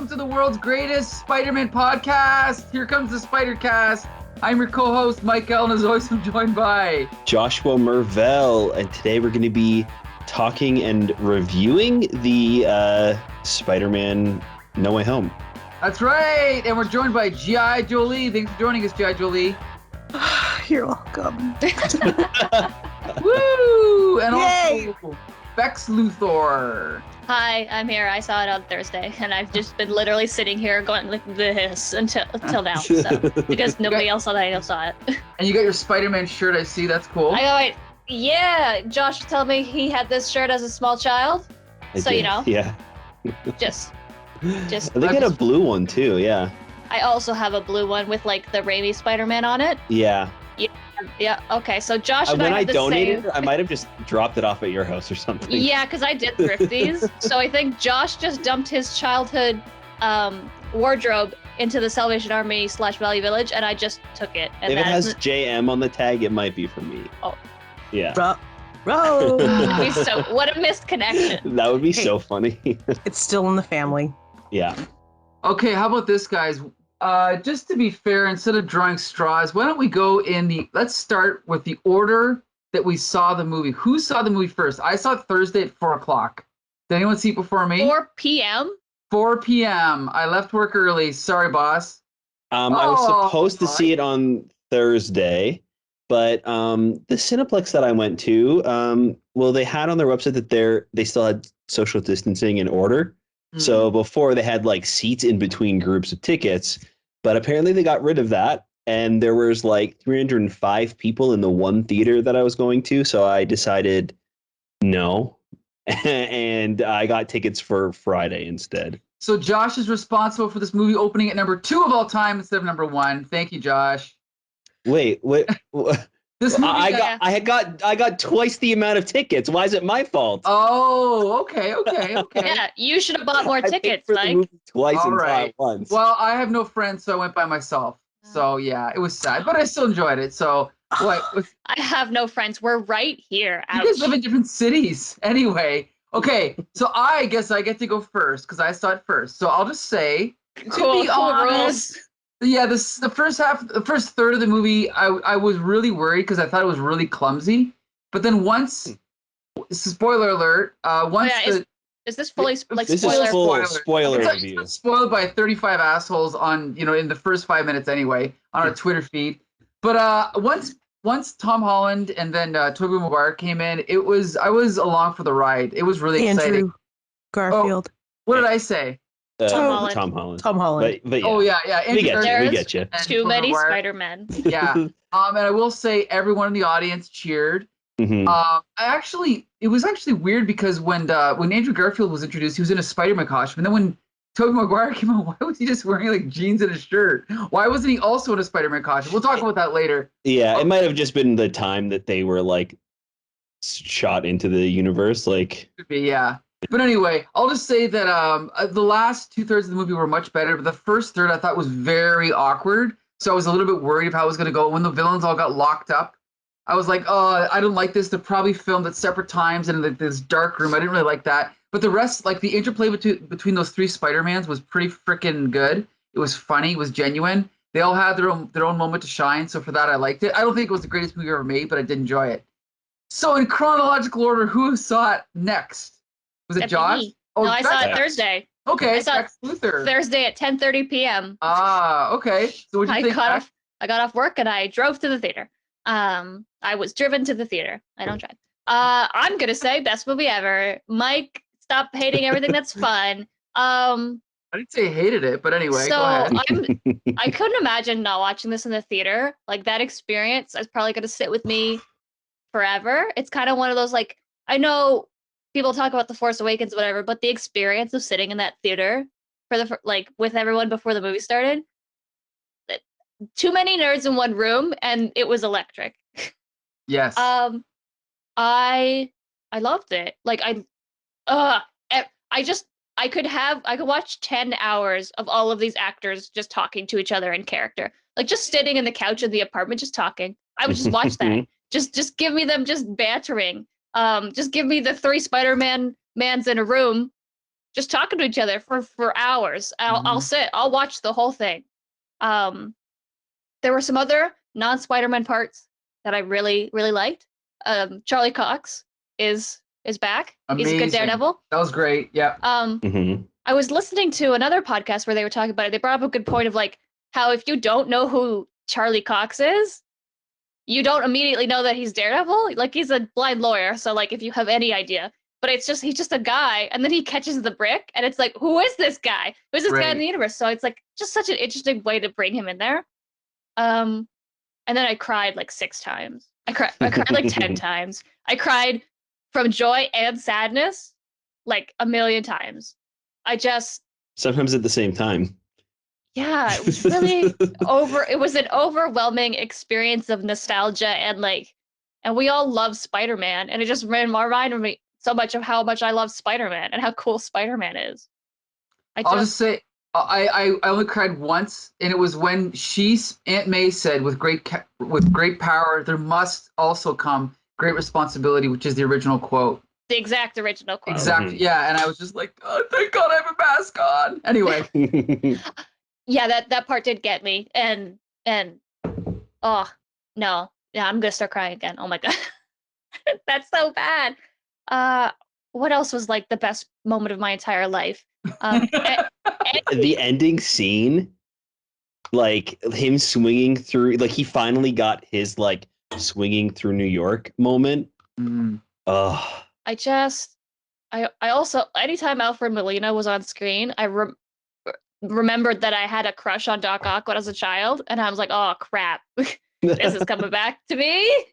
welcome to the world's greatest Spider-Man podcast. Here comes the Spider-Cast. I'm your co-host, Mike L, and as always, I'm joined by Joshua Murr-VELL, and today we're going to be talking and reviewing the Spider-Man No Way Home. That's right, and we're joined by G.I.Jolie. Thanks for joining us, G.I.Jolie. You're welcome. Woo! And Yay! also Bex Luthor. Hi, I'm here. I saw it on Thursday, and I've just been literally sitting here going like this until now, so, because nobody else saw it. And you got your Spider-Man shirt, I see. That's cool. Yeah, Josh told me he had this shirt as a small child, you know. Yeah. Just. They got a blue one too, yeah. I also have a blue one with like the Raimi Spider-Man on it. Yeah. Yeah. Okay. So Josh and when I I have the donated, same. I might have just dropped it off at your house or something. Yeah, because I did thrift these. So I think Josh just dumped his childhood wardrobe into the Salvation Army / Value Village, and I just took it. And If it has JM on the tag, it might be for me. Oh. Yeah. Bro. So what a missed connection. That would be so funny. It's still in the family. Yeah. Okay, how about this, guys? Just to be fair, instead of drawing straws, why don't we go let's start with the order that we saw the movie. Who saw the movie first? I saw it Thursday at 4 o'clock. Did anyone see it before me? 4 p.m.? 4 p.m. I left work early. Sorry, boss. I was supposed to see it on Thursday, but the Cineplex that I went to, they had on their website that they still had social distancing in order. So before they had like seats in between groups of tickets, but apparently they got rid of that. And there was like 305 people in the one theater that I was going to. So I decided no. And I got tickets for Friday instead. So Josh is responsible for this movie opening at number 2 of all time instead of number 1. Thank you, Josh. Wait. This movie I got twice the amount of tickets. Why is it my fault? Oh, okay. Yeah, you should have bought more I paid tickets, for the Mike. movie twice All and saw right. it once. Well, I have no friends, so I went by myself. So yeah, it was sad, but I still enjoyed it. So I have no friends. We're right here. You guys live in different cities. Anyway, okay. So I guess I get to go first because I saw it first. So I'll just say, Cool honest, rules. yeah, the first third of the movie, I was really worried because I thought it was really clumsy. But then once, spoiler alert, Is this fully like This spoiler? is full spoiler it's review. spoiled by 35 assholes on, in the first 5 minutes anyway, on our Twitter feed. But once Tom Holland and then Tobey Maguire came in, I was along for the ride. It was really exciting. Andrew Garfield. What did I say? Tom Holland. Tom Holland. But yeah. Oh yeah. We get Andrew you. We get you. and Too Tobey many Maguire. Spider-Men. Yeah. And I will say everyone in the audience cheered. Mhm. It was actually weird because when Andrew Garfield was introduced, he was in a Spider-Man costume, and then when Tobey Maguire came out, why was he just wearing like jeans and a shirt? Why wasn't he also in a Spider-Man costume? We'll talk about that later. Yeah, it might have just been the time that they were like shot into the universe. Like, Could be, yeah. But anyway, I'll just say that the last 2/3 of the movie were much better, but the first third I thought was very awkward. So I was a little bit worried of how it was going to go. When the villains all got locked up, I was like, oh, I don't like this. They're probably filmed at separate times and in this dark room. I didn't really like that. But the rest, like the interplay between those 3 Spider-Mans was pretty freaking good. It was funny. It was genuine. They all had their own moment to shine. So for that, I liked it. I don't think it was the greatest movie ever made, but I did enjoy it. So in chronological order, who saw it next? Was it Josh? Me. No, I saw it Thursday. Okay, I saw Bex Luthor. Thursday at 10:30 p.m. Okay. So what do you think? I got off work and I drove to the theater. I was driven to the theater. I don't drive. I'm gonna say best movie ever. Mike, stop hating everything that's fun. I didn't say I hated it, but anyway, so go ahead. I couldn't imagine not watching this in the theater. Like that experience is probably gonna sit with me forever. It's kind of one of those like I know people talk about The Force Awakens, whatever, but the experience of sitting in that theater with everyone before the movie started. Too many nerds in one room, and it was electric. Yes. I loved it. Like I could watch 10 hours of all of these actors just talking to each other in character. Like just sitting in the couch in the apartment just talking. I would just watch that. Just give me them just bantering. Just give me the 3 Spider-Man mans in a room just talking to each other for hours. I'll watch the whole thing. There were some other non-Spider-Man parts that I really, really liked. Charlie Cox is back. Amazing. He's a good Daredevil. That was great. Yeah. I was listening to another podcast where they were talking about it. They brought up a good point of like how if you don't know who Charlie Cox is, you don't immediately know that he's Daredevil. Like he's a blind lawyer, so like if you have any idea, but it's just he's just a guy, and then he catches the brick, and it's like, who is this guy? Who's this guy in the universe? So it's like just such an interesting way to bring him in there. And then I cried like 6 times. I cried like 10 times. I cried from joy and sadness like a million times. Sometimes at the same time. Yeah, it was really it was an overwhelming experience of nostalgia and we all love Spider-Man, and it just reminded me so much of how much I love Spider-Man and how cool Spider-Man is. I'll just say I only cried once, and it was when Aunt May said, with great power there must also come great responsibility, which is the original quote. The exact original quote. Exactly. Yeah, and I was just like, oh, thank God I have a mask on. Anyway. Yeah, that part did get me, and oh no, yeah, I'm gonna start crying again. Oh my God, that's so bad. What else was like the best moment of my entire life? The ending scene, like him swinging through, like he finally got his like swinging through New York moment. Oh. I also, anytime Alfred Molina was on screen, I remembered that I had a crush on Doc Ock when I was a child, and I was like, oh crap, this is coming back to me.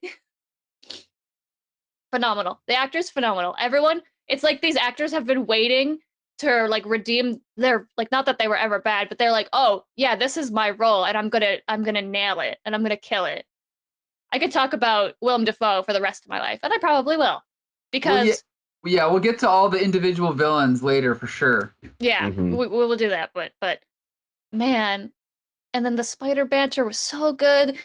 Phenomenal. The actor's phenomenal. Everyone, it's like these actors have been waiting to like redeem their, like, not that they were ever bad, but they're like, oh yeah, this is my role, and I'm gonna nail it, and I'm gonna kill it. I could talk about Willem Dafoe for the rest of my life, and I probably will, because we'll get to all the individual villains later for sure. Yeah, we will do that, but man, and then the spider banter was so good.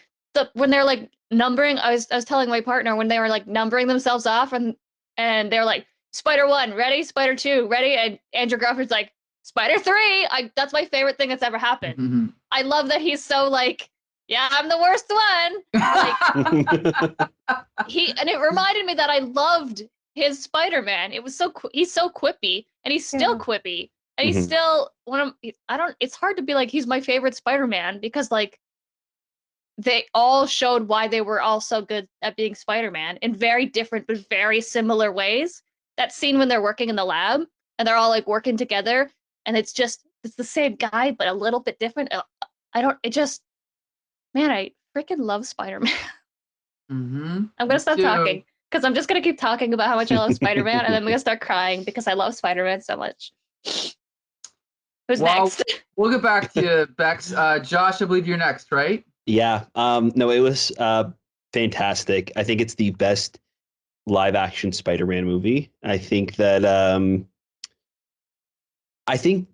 When they're like numbering, I was telling my partner when they were like numbering themselves off, and they're like, Spider 1 ready, Spider 2 ready, and Andrew Garfield's like, Spider 3. That's my favorite thing that's ever happened. I love that he's so like, yeah, I'm the worst one. Like, and it reminded me that I loved his Spider-Man. It was he's so quippy, and he's still quippy, and he's still it's hard to be like he's my favorite Spider-Man, because like they all showed why they were all so good at being Spider-Man in very different but very similar ways. That scene when they're working in the lab and they're all like working together, and it's the same guy but a little bit different. I freaking love Spider-Man. I'm gonna stop talking, because I'm just going to keep talking about how much I love Spider-Man, and then I'm going to start crying because I love Spider-Man so much. Who's next? We'll get back to you, Bex. Josh, I believe you're next, right? Yeah. No, it was fantastic. I think it's the best live-action Spider-Man movie. I think that I think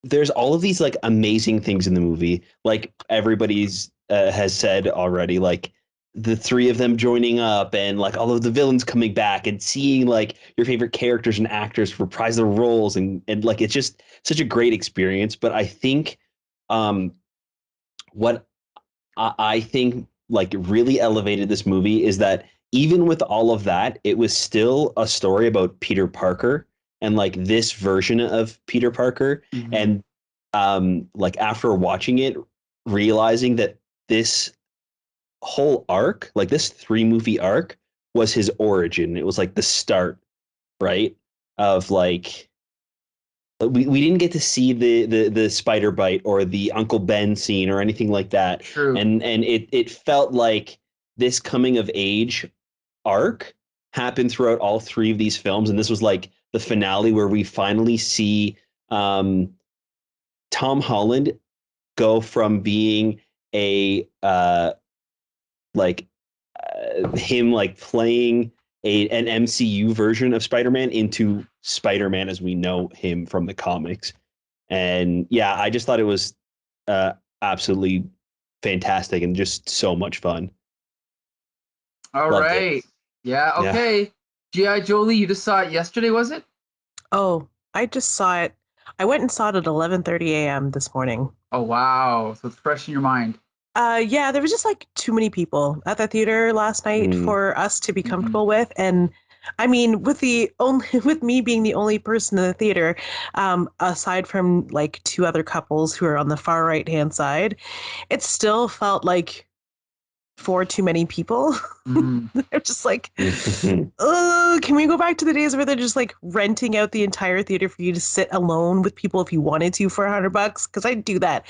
there's all of these like amazing things in the movie. Like everybody's has said already, like the 3 of them joining up, and like all of the villains coming back, and seeing like your favorite characters and actors reprise their roles, and like it's just such a great experience. But I think what I think like really elevated this movie is that even with all of that, it was still a story about Peter Parker, and like this version of Peter Parker. And like after watching it, realizing that this whole arc, like this 3-movie arc, was his origin. It was like the start, right? Of like we didn't get to see the spider bite or the Uncle Ben scene or anything like that. True. And it felt like this coming of age arc happened throughout all 3 of these films, and this was like the finale where we finally see Tom Holland go from being a him like playing an MCU version of Spider-Man into Spider-Man as we know him from the comics. And yeah, I just thought it was absolutely fantastic and just so much fun. All right. Yeah, okay. G.I. Jolie, you just saw it yesterday, was it? Oh, I just saw it. I went and saw it at 11:30 a.m. this morning. Oh wow! So it's fresh in your mind. Yeah, there was just like too many people at the theater last night for us to be comfortable with, and I mean, with me being the only person in the theater, aside from like two other couples who are on the far right hand side, it still felt like four too many people. They're just like, oh, can we go back to the days where they're just like renting out the entire theater for you to sit alone with people if you wanted to for $100? Because I'd do that.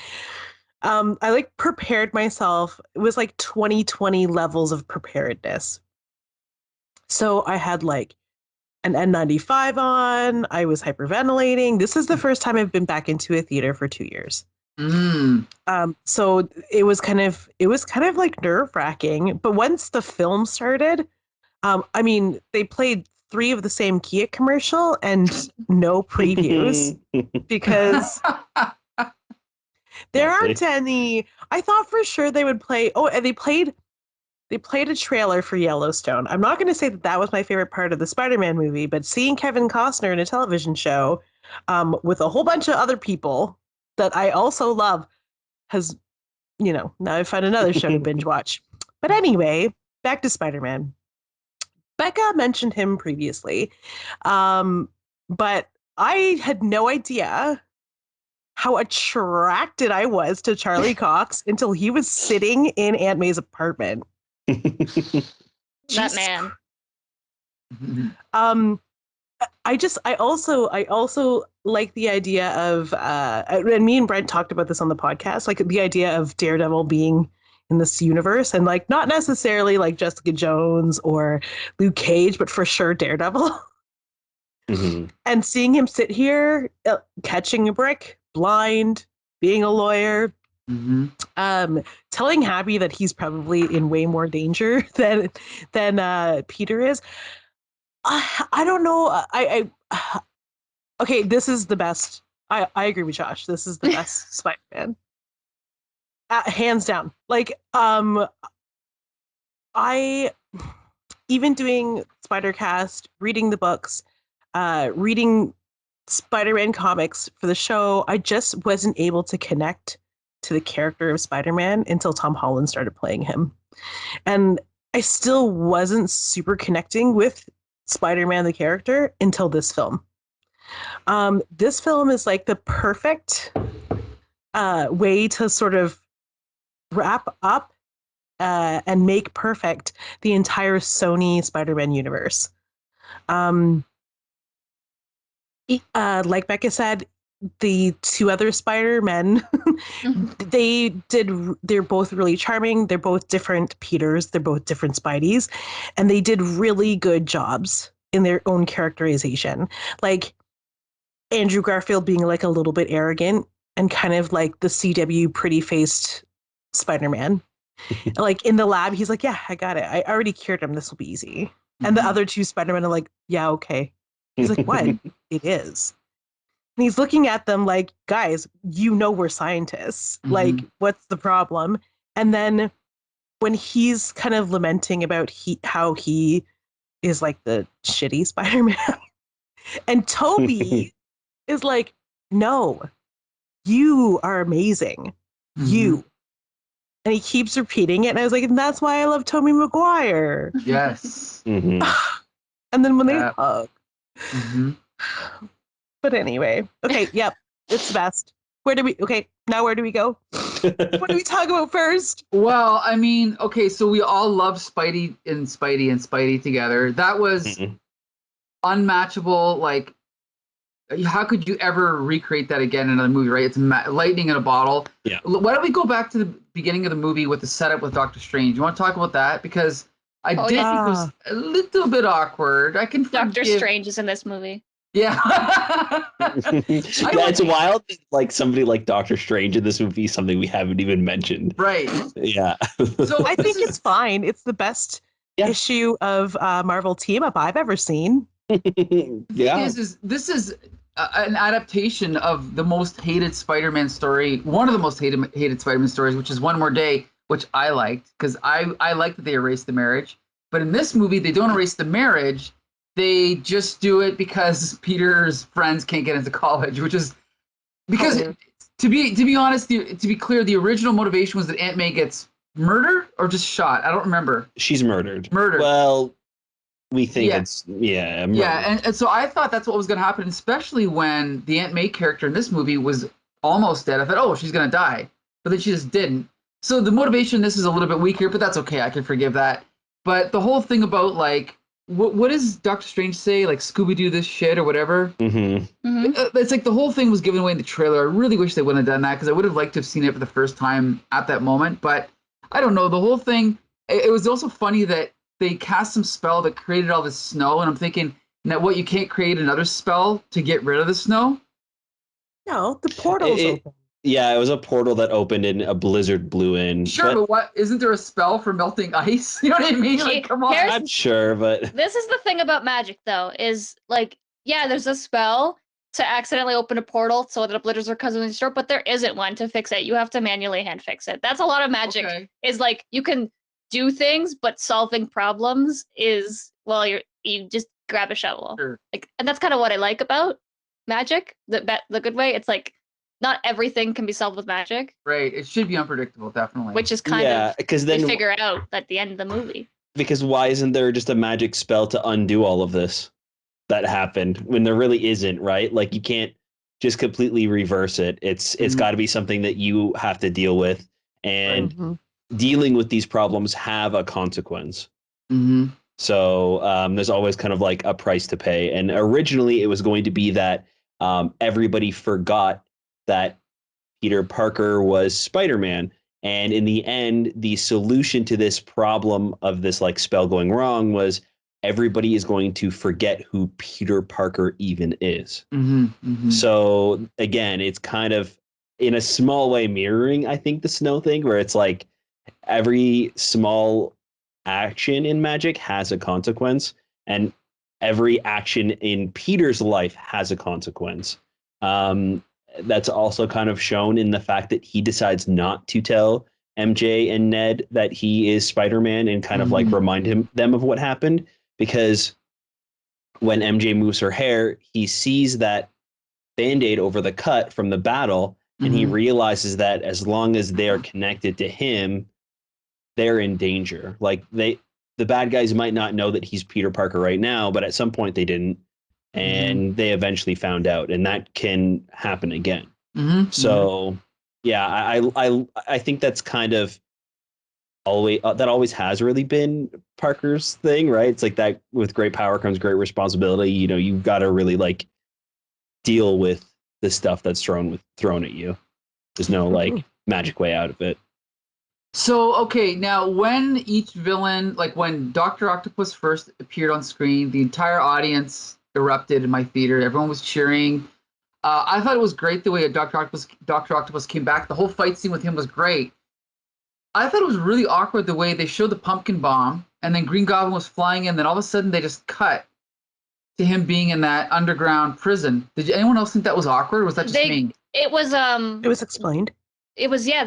I like prepared myself. It was like 2020 levels of preparedness. So I had like an N95 on. I was hyperventilating. This is the first time I've been back into a theater for 2 years. So it was kind of like nerve-wracking. But once the film started, I mean, they played 3 of the same Kia commercial and no previews because there aren't any. I thought for sure they would play. Oh, and they played a trailer for Yellowstone. I'm not going to say that was my favorite part of the Spider-Man movie, but seeing Kevin Costner in a television show with a whole bunch of other people that I also love has, now I found another show to binge watch. But anyway, back to Spider-Man. Becca mentioned him previously, but I had no idea how attracted I was to Charlie Cox until he was sitting in Aunt May's apartment. That man. I also like the idea of and me and Brent talked about this on the podcast, like the idea of Daredevil being in this universe, and like not necessarily like Jessica Jones or Luke Cage, but for sure Daredevil. And seeing him sit here catching a brick, blind, being a lawyer, telling Happy that he's probably in way more danger than Peter is. I don't know. Okay, this is the best. I agree with Josh. This is the best Spider-Man. Hands down. Like, I even doing Spider-Cast, reading the books, reading Spider-Man comics for the show, I just wasn't able to connect to the character of Spider-Man until Tom Holland started playing him. And I still wasn't super connecting with Spider-Man the character until this film. This film is like the perfect way to sort of wrap up and make perfect the entire Sony Spider-Man universe. Like Becca said, the 2 other Spider-Men, they're both really charming. They're both different Peters. They're both different Spideys. And they did really good jobs in their own characterization. Like Andrew Garfield being like a little bit arrogant and kind of like the CW pretty-faced Spider-Man. Like in the lab, he's like, yeah, I got it. I already cured him. This will be easy. And the other 2 Spider-Men are like, yeah, okay. He's like, what? It is. And he's looking at them like, guys, we're scientists. Like, what's the problem? And then when he's kind of lamenting about how he is like the shitty Spider-Man, and Toby is like, no, you are amazing. You. And he keeps repeating it. And I was like, and that's why I love Tobey Maguire. Yes. And then when they hug. But anyway, okay, yep, it's the best. Where do we go? What do we talk about first? Well, I mean, okay, so we all love Spidey together. That was unmatchable. Like, how could you ever recreate that again in another movie, right? It's lightning in a bottle. Yeah. Why don't we go back to the beginning of the movie with the setup with Doctor Strange? You want to talk about that? Because I did think it was a little bit awkward. I can forgive. Doctor Strange is in this movie. Yeah. It's wild that, like, somebody like Doctor Strange in this movie, something we haven't even mentioned. Right. Yeah. So I think it's fine. It's the best issue of Marvel Team Up I've ever seen. Yeah. This is an adaptation of the most hated Spider-Man story, one of the most hated Spider-Man stories, which is One More Day, which I liked because I like that they erased the marriage. But in this movie, they don't erase the marriage. they just do it because Peter's friends can't get into college, which is because to be honest, to be clear, the original motivation was that Aunt May gets murdered or just shot. I don't remember. She's murdered. Murdered. Well, we think Yeah. it's murdered. Yeah, and so I thought that's what was going to happen, especially when the Aunt May character in this movie was almost dead. I thought, oh, she's going to die, but then she just didn't. So the motivation in this is a little bit weaker, but that's okay. I can forgive that. But the whole thing about like, what does Doctor Strange say? Like Scooby-Doo this shit or whatever? It's like the whole thing was given away in the trailer. I really wish they wouldn't have done that because I would have liked to have seen it for the first time at that moment. But I don't know. The whole thing, it was also funny that they cast some spell that created all this snow. And I'm thinking, now what, you can't create another spell to get rid of the snow? No, the portal's open. Yeah, it was a portal that opened and a blizzard blew in. Sure, but what, isn't there a spell for melting ice? You know what I mean? Like, come on. I'm sure, but This is the thing about magic, though, is like, yeah, there's a spell to accidentally open a portal so that a blizzard comes in the store, but there isn't one to fix it. You have to manually hand fix it. That's a lot of magic. Okay. Is like you can do things, but solving problems is, well, you just grab a shovel. Sure. Like, and that's kind of what I like about magic. The good way. It's like not everything can be solved with magic. Right. It should be unpredictable, definitely. Which is kind of because then we figure out at the end of the movie. Because why isn't there just a magic spell to undo all of this that happened when there really isn't, right? Like you can't just completely reverse it. It's got to be something that you have to deal with, and dealing with these problems have a consequence. So there's always kind of like a price to pay. And originally it was going to be that everybody forgot that Peter Parker was Spider-Man. And in the end, the solution to this problem of this like spell going wrong was everybody is going to forget who Peter Parker even is. So again, it's kind of in a small way mirroring, I think, the snow thing, where it's like every small action in magic has a consequence, and every action in Peter's life has a consequence. That's also kind of shown in the fact that he decides not to tell MJ and Ned that he is Spider-Man and kind of like remind them of what happened, because when MJ moves her hair, he sees that Band-Aid over the cut from the battle, and he realizes that as long as they're connected to him, they're in danger. Like the bad guys might not know that he's Peter Parker right now, but at some point they didn't. And they eventually found out, and that can happen again. So, yeah, I think that's kind of always has really been Parker's thing, right? It's like that with great power comes great responsibility. You know, you've got to really like deal with the stuff that's thrown at you. There's no like magic way out of it. So, okay, now when each villain, like when Dr. Octopus first appeared on screen, the entire audience erupted in my theater. Everyone was cheering. I thought it was great the way Dr. Octopus came back. The whole fight scene with him was great. I thought it was really awkward the way they showed the pumpkin bomb, and then Green Goblin was flying in, then all of a sudden they just cut to him being in that underground prison. Did anyone else think that was awkward, or was that just me? It was explained. It was, yeah,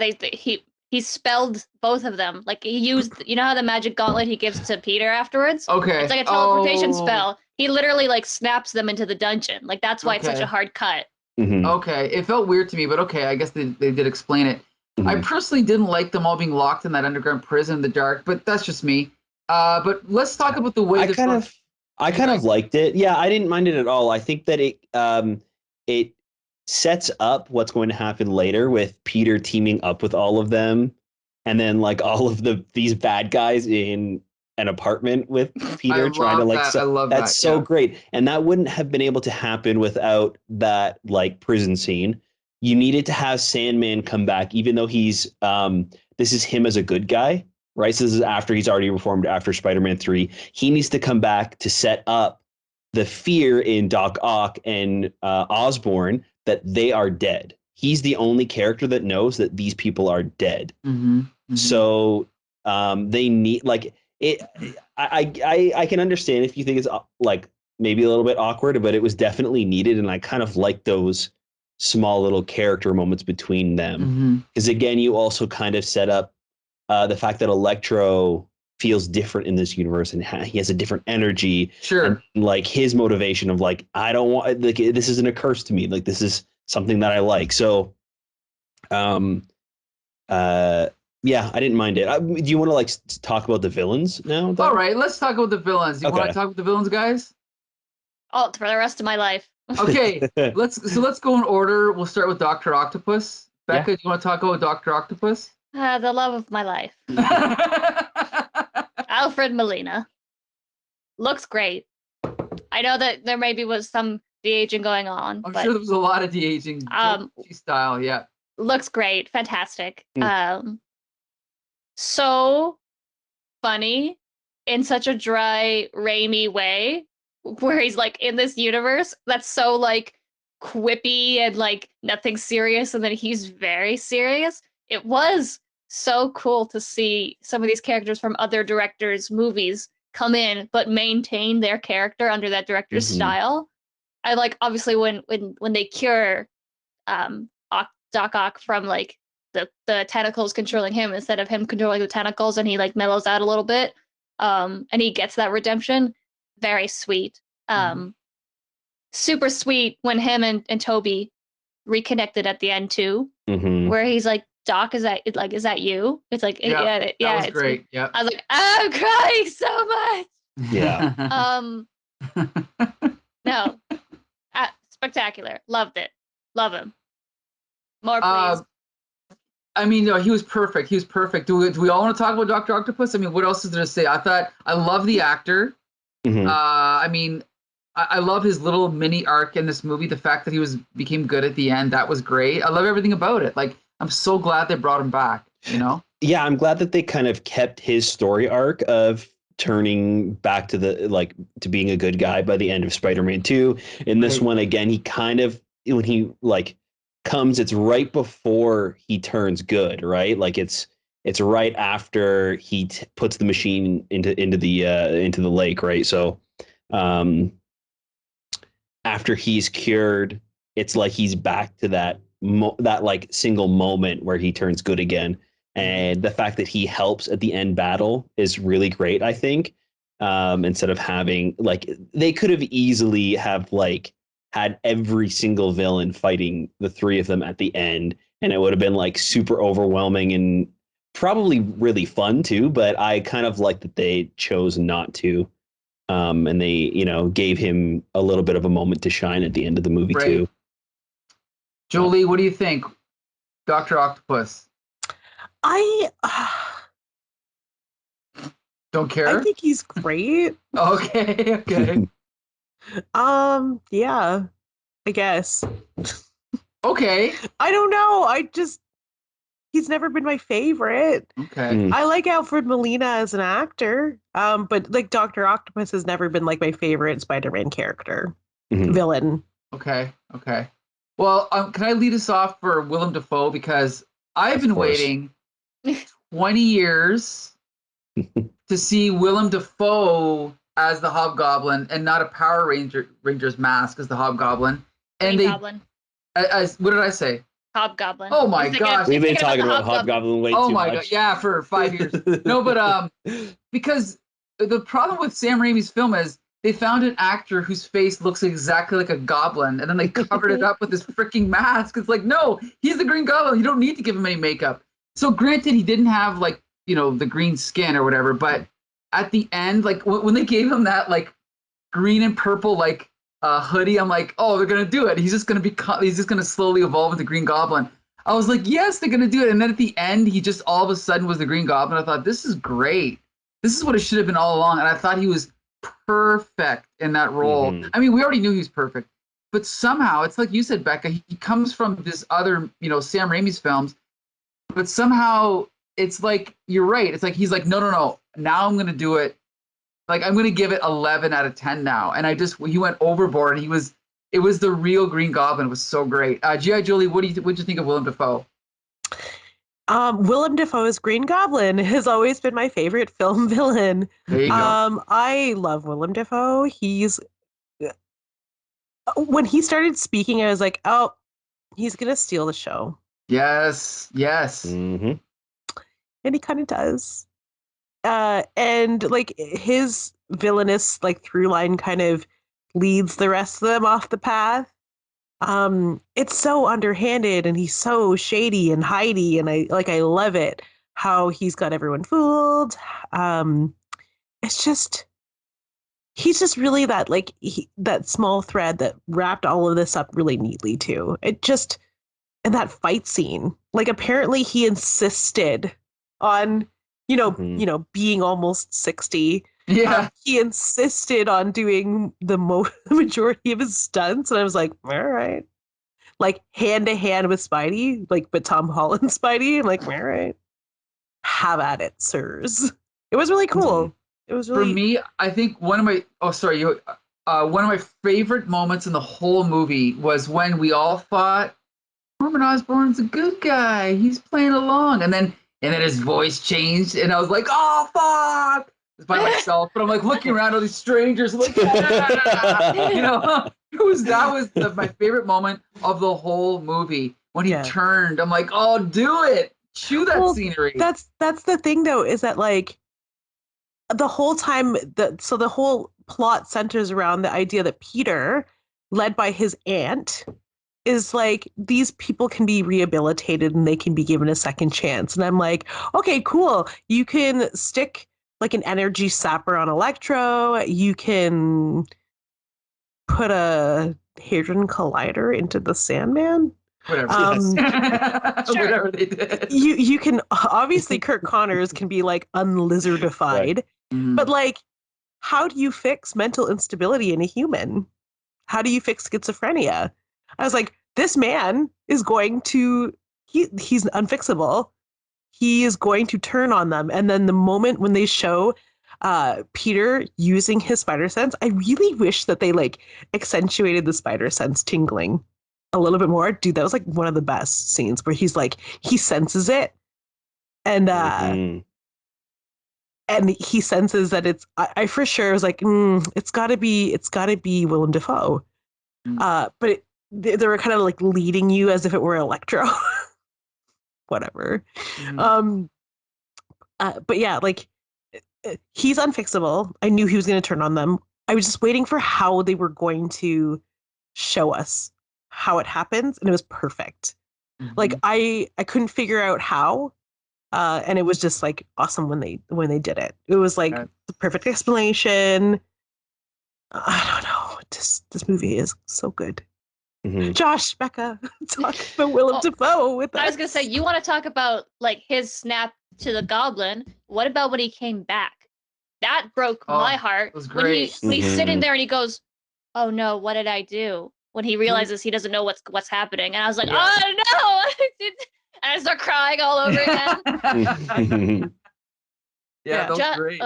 he spelled both of them. Like he used, you know how the magic gauntlet he gives to Peter afterwards? Okay. It's like a teleportation spell. He literally like snaps them into the dungeon. Like that's why it's such a hard cut. Okay. It felt weird to me, but okay, I guess they did explain it. I personally didn't like them all being locked in that underground prison in the dark, but that's just me. But let's talk about the way I kind of liked it. Yeah, I didn't mind it at all. I think that it sets up what's going to happen later with Peter teaming up with all of them, and then like all of these bad guys in an apartment with Peter trying to like. I love that's so great, and that wouldn't have been able to happen without that like prison scene. You needed to have Sandman come back, even though he's this is him as a good guy, right? So this is after he's already reformed after Spider-Man 3. He needs to come back to set up the fear in Doc Ock and Osborne that they are dead. He's the only character that knows that these people are dead. So they need like it. I can understand if you think it's like maybe a little bit awkward, but it was definitely needed, and I kind of like those small little character moments between them, because again, you also kind of set up the fact that Electro feels different in this universe, and he has a different energy. Sure. And, like, his motivation of like, I don't want, like, this isn't a curse to me. Like, this is something that I like. So, yeah, I didn't mind it. Do you want to like talk about the villains now? All right, let's talk about the villains. You want Okay. to talk about the villains, guys? Oh, for the rest of my life. Okay, let's go in order. We'll start with Dr. Octopus. Becca, do you want to talk about Dr. Octopus? The love of my life. Alfred Molina. Looks great. I know that there maybe was some de-aging going on. I'm but, sure there was a lot of de-aging style, yeah. Looks great. Fantastic. So funny in such a dry, rainy way, where he's like in this universe that's so like quippy and like nothing serious, and then he's very serious. It was so cool to see some of these characters from other directors' movies come in but maintain their character under that director's style. I like, obviously, when they cure Doc Ock from like the tentacles controlling him instead of him controlling the tentacles, and he like mellows out a little bit, and he gets that redemption. Very sweet. Super sweet when him and Toby reconnected at the end too, where he's like, Doc, is that you? It's like, yeah, that was it's great. me. Yeah, I was like, I'm crying so much. Yeah. No, spectacular. Loved it. Love him. More, please. I mean, no, he was perfect. He was perfect. Do we all want to talk about Dr. Octopus? I mean, what else is there to say? I love the actor. I mean, I love his little mini arc in this movie. The fact that he became good at the end, that was great. I love everything about it. Like, I'm so glad they brought him back, you know? Yeah, I'm glad that they kind of kept his story arc of turning back to to being a good guy by the end of Spider-Man 2. In this one, again, he kind of, when he like comes, it's right before he turns good, right? Like it's right after he puts the machine into the lake, right? So after he's cured, it's like he's back to that like single moment where he turns good again. And the fact that he helps at the end battle is really great, I think. Instead of having like, they could have easily have like had every single villain fighting the three of them at the end, and it would have been like super overwhelming and probably really fun too. But I kind of like that they chose not to. And they, gave him a little bit of a moment to shine at the end of the movie too. Jolie, what do you think? Dr. Octopus. Don't care? I think he's great. Okay. Yeah, I guess. Okay. I don't know. He's never been my favorite. Okay. I like Alfred Molina as an actor, but like Dr. Octopus has never been like my favorite Spider-Man character, villain. Okay. Well, can I lead us off for Willem Dafoe, because I've been waiting 20 years to see Willem Dafoe as the Hobgoblin and not a Power Ranger's mask as the Hobgoblin. And Goblin. What did I say? Hobgoblin. Oh my gosh. We've been talking about Hobgoblin way too much. Oh my god, yeah, for 5 years. No, but because the problem with Sam Raimi's film is they found an actor whose face looks exactly like a goblin, and then they covered it up with this freaking mask. It's like, no, he's the Green Goblin. You don't need to give him any makeup. So granted, he didn't have like, the green skin or whatever, but at the end, like when they gave him that like green and purple like hoodie, I'm like, oh, they're gonna do it. He's just gonna slowly evolve into Green Goblin. I was like, yes, they're gonna do it. And then at the end, he just all of a sudden was the Green Goblin. I thought, this is great. This is what it should have been all along. And I thought he was perfect in that role. I mean, we already knew he was perfect, but somehow it's like you said, Becca, he comes from this other, Sam Raimi's films, but somehow it's like, you're right. It's like, he's like, no. Now I'm going to do it. Like, I'm going to give it 11 out of 10 now. And he went overboard. It was the real Green Goblin. It was so great. G.I. Jolie, what'd you think of Willem Dafoe? Willem Dafoe's Green Goblin has always been my favorite film villain. There you go. I love Willem Dafoe. When he started speaking, I was like, oh, he's going to steal the show. Yes. Mm-hmm. And he kind of does. And like his villainous like through line kind of leads the rest of them off the path. It's so underhanded and he's so shady and hidey, and I love it how he's got everyone fooled. It's just he's just really that like that small thread that wrapped all of this up really neatly too. It just and that fight scene, like apparently he insisted on being almost 60. Yeah. He insisted on doing the majority of his stunts, and I was like, all right, like hand to hand with Spidey, like but Tom Holland Spidey. I'm like, all right, have at it, sirs. It was really cool. It was really For me, I think one of my favorite moments in the whole movie was when we all thought Norman Osborn's a good guy. He's playing along, and then his voice changed, and I was like, oh fuck! It's by myself, but I'm like looking around all these strangers, like, yeah! You know, my favorite moment of the whole movie when he turned. I'm like, oh, do it, chew that scenery. That's the thing though, is that like the whole time the whole plot centers around the idea that Peter, led by his aunt, is like these people can be rehabilitated and they can be given a second chance. And I'm like, okay, cool. You can stick like an energy sapper on Electro. You can put a Hadron Collider into the Sandman. Whatever. Whatever they did. You can obviously Kirk Connors can be like unlizardified, right. But like, how do you fix mental instability in a human? How do you fix schizophrenia? I was like, this man is going to he's unfixable. He is going to turn on them. And then the moment when they show Peter using his spider sense, I really wish that they like accentuated the spider sense tingling a little bit more. Dude, that was like one of the best scenes where he's like, he senses it. And and he senses that it's I for sure was like, it's gotta be Willem Dafoe. But they were kind of like leading you as if it were Electro. Whatever. But yeah, like he's unfixable. I knew he was going to turn on them. I was just waiting for how they were going to show us how it happens, and it was perfect. Like I couldn't figure out how, and it was just like awesome when they did it. It was like the perfect explanation. I don't know. This movie is so good. Josh, Becca, talk about Willem Dafoe with us. I was gonna say, you want to talk about like his snap to the Goblin. What about when he came back? That broke my heart. It was great. When he's sitting there and he goes, "Oh no, what did I do?" When he realizes he doesn't know what's happening, and I was like, "Oh no!" And I start crying all over again. That was great.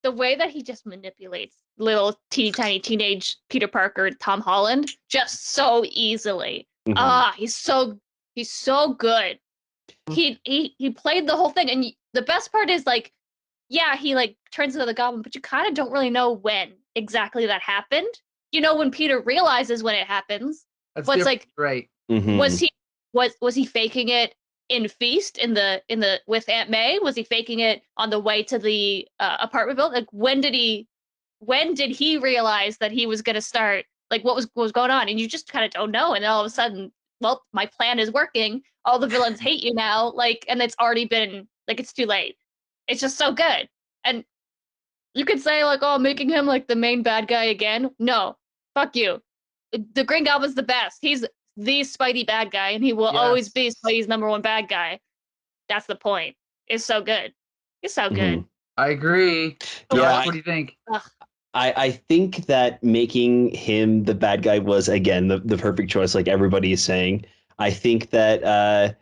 The way that he just manipulates little teeny tiny teenage Peter Parker, Tom Holland, just so easily. He's so good. He played the whole thing, and the best part is like, yeah, he like turns into the Goblin, but you kind of don't really know when exactly that happened. You know, when Peter realizes when it happens. That's what's like right? Was he faking it in Feast in the with Aunt May? Was he faking it on the way to the apartment building? Like when did he realize that he was going to start, like what was going on? And you just kind of don't know, and then all of a sudden, well, my plan is working, all the villains hate you now, like, and it's already been like, it's too late. It's just so good. And you could say like, oh, making him like the main bad guy again. No, fuck you. The Green Goblin's the best. He's the Spidey bad guy, and he will always be Spidey's number one bad guy. That's the point. It's so good. It's so good. I agree. Yeah. What do you think? I think that making him the bad guy was, again, the perfect choice, like everybody is saying. I think that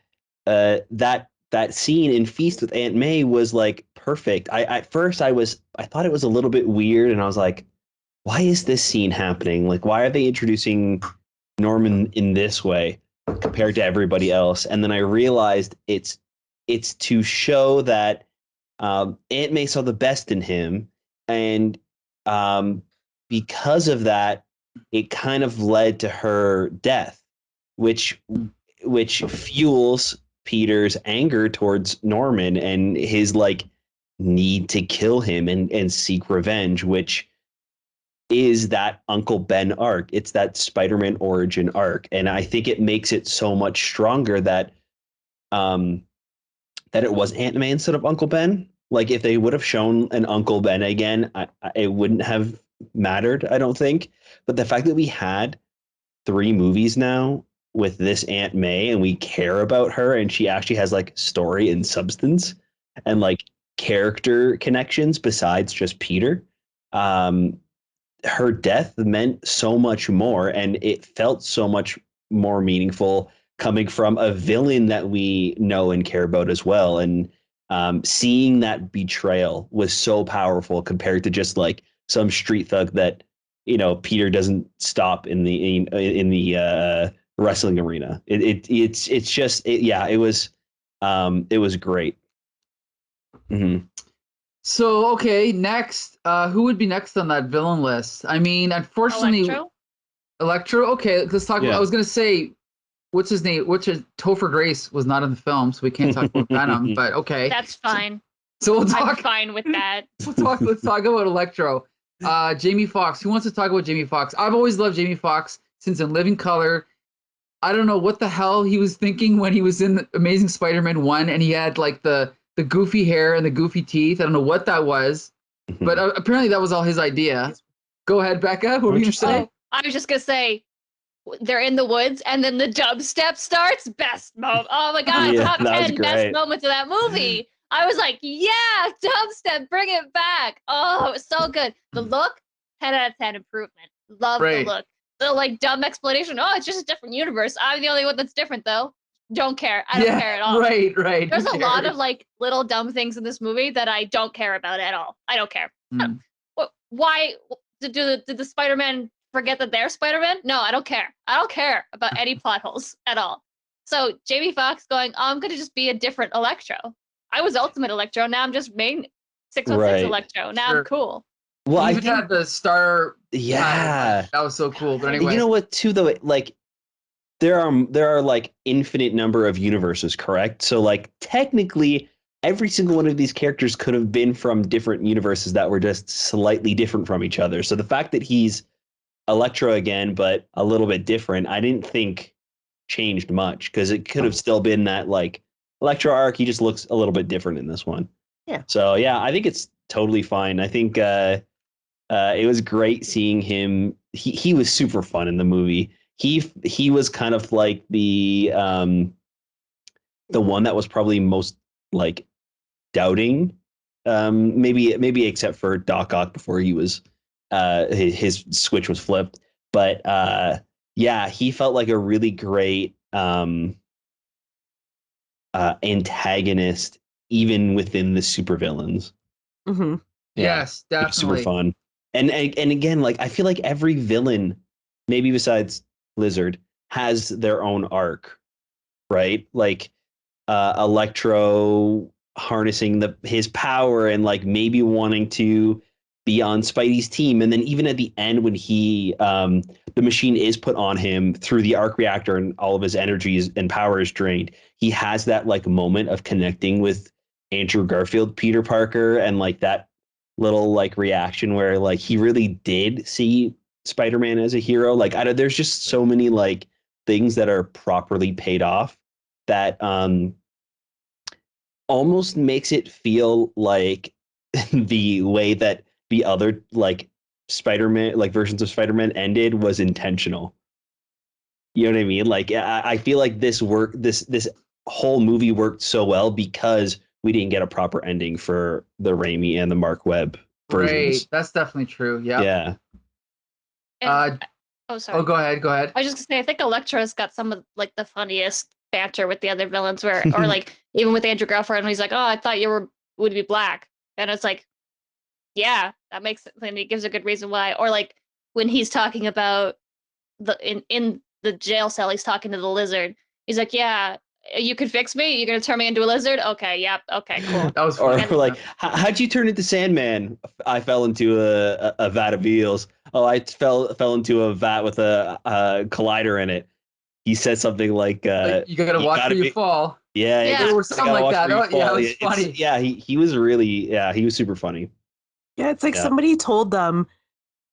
that scene in Feast with Aunt May was like perfect. At first I thought it was a little bit weird, and I was like, why is this scene happening? Like, why are they introducing Norman in this way compared to everybody else? And then I realized it's to show that Aunt May saw the best in him, and because of that, it kind of led to her death, which fuels Peter's anger towards Norman and his like need to kill him and seek revenge, which is that Uncle Ben arc. It's that Spider-Man origin arc. And I think it makes it so much stronger that it was Aunt May instead of Uncle Ben. Like, if they would have shown an Uncle Ben again, it wouldn't have mattered, I don't think. But the fact that we had 3 movies now with this Aunt May and we care about her and she actually has like story and substance and like character connections besides just Peter, her death meant so much more and it felt so much more meaningful coming from a villain that we know and care about as well. And seeing that betrayal was so powerful compared to just like some street thug that, you know, Peter doesn't stop in the wrestling arena. It was great. Mm-hmm. So, okay, next, who would be next on that villain list? I mean, unfortunately, Electro. Okay, let's talk about, I was going to say, what's his name? Topher Grace was not in the film, so we can't talk about Venom, but okay. That's fine. So we'll talk. I'm fine with that. Let's talk about Electro. Jamie Foxx. Who wants to talk about Jamie Foxx? I've always loved Jamie Foxx since In Living Color. I don't know what the hell he was thinking when he was in Amazing Spider-Man 1 and he had like the goofy hair and the goofy teeth. I don't know what that was, but apparently that was all his idea. Go ahead, Becca. What were you going to say? I was just going to say, they're in the woods and then the dubstep starts. Best moment. Oh my God, Yeah, top that was 10 great. best moments of that movie. I was like, yeah, dubstep, bring it back. Oh, it was so good. The look, 10 out of 10 improvement. Love the look. The like dumb explanation. Oh, it's just a different universe. I'm the only one that's different though. Don't care. I don't care at all. Right. There's a lot of like little dumb things in this movie that I don't care about at all. I don't care. Why did the Spider-Man forget that they're Spider-Man? No, I don't care. I don't care about any plot holes at all. So Jamie Foxx going, oh, I'm going to just be a different Electro. I was Ultimate Electro. Now I'm just main 616 Electro. Now I'm cool. Well, I had the star. Yeah, that was so cool. But anyway, you know what? Too though, like there are like infinite number of universes, correct? So like technically, every single one of these characters could have been from different universes that were just slightly different from each other. So the fact that he's Electro again, but a little bit different, I didn't think changed much because it could have still been that like Electro arc. He just looks a little bit different in this one. Yeah. So yeah, I think it's totally fine. I think it was great seeing him. He was super fun in the movie. He was kind of like the one that was probably most like doubting. Maybe except for Doc Ock before he was his switch was flipped. But yeah, he felt like a really great antagonist even within the supervillains. Mm-hmm. Yeah, yes, definitely. Super fun. And again, like I feel like every villain, maybe besides Lizard, has their own arc, right? Like Electro harnessing his power and like maybe wanting to be on Spidey's team, and then even at the end when he the machine is put on him through the arc reactor and all of his energies and power is drained, he has that like moment of connecting with Andrew Garfield, Peter Parker, and like that little like reaction where like he really did see Spider-Man as a hero. Like there's just so many like things that are properly paid off that almost makes it feel like the way that the other like Spider-Man like versions of Spider-Man ended was intentional. You know what I mean? Like I feel like this whole movie worked so well because we didn't get a proper ending for the Raimi and the Mark Webb versions. Right, that's definitely true. Yeah. And, sorry. Oh, go ahead. I was just gonna say, I think Electro's got some of like the funniest banter with the other villains, or like even with Andrew Garfield, when he's like, "Oh, I thought you would be black," and it's like, yeah, that makes it. And he gives a good reason why. Or like when he's talking about in the jail cell, he's talking to the lizard. He's like, "Yeah, you could fix me. You're gonna turn me into a lizard? Okay, yep, okay, cool." That was funny. Or like, how'd you turn into Sandman? I fell into a vat of eels. Oh, I fell into a vat with a collider in it. He said something like, you gotta watch where you fall. Yeah, Yeah. Or something like that. Oh, yeah, it was funny. He was really he was super funny. Yeah, it's like Yeah. somebody told them,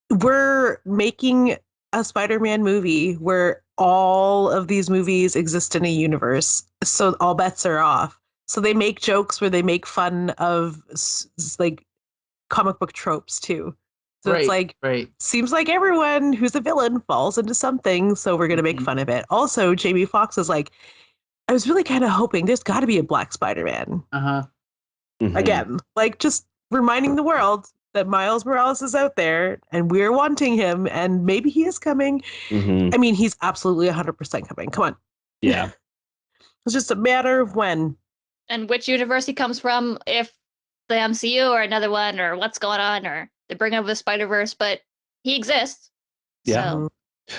we're making a Spider-Man movie where all of these movies exist in a universe, so all bets are off. So they make jokes where they make fun of like comic book tropes too. So it's like, seems like everyone who's a villain falls into something, so we're going to make fun of it. Also, Jamie Foxx is like, I was really kind of hoping there's got to be a Black Spider-Man. Again, like just reminding the world that Miles Morales is out there and we're wanting him, and maybe he is coming. I mean, he's absolutely 100% coming. Come on. Yeah. It's just a matter of when. And which universe he comes from, if the MCU or another one, or what's going on, or they bring over the Spider-Verse, but he exists. Yeah. So,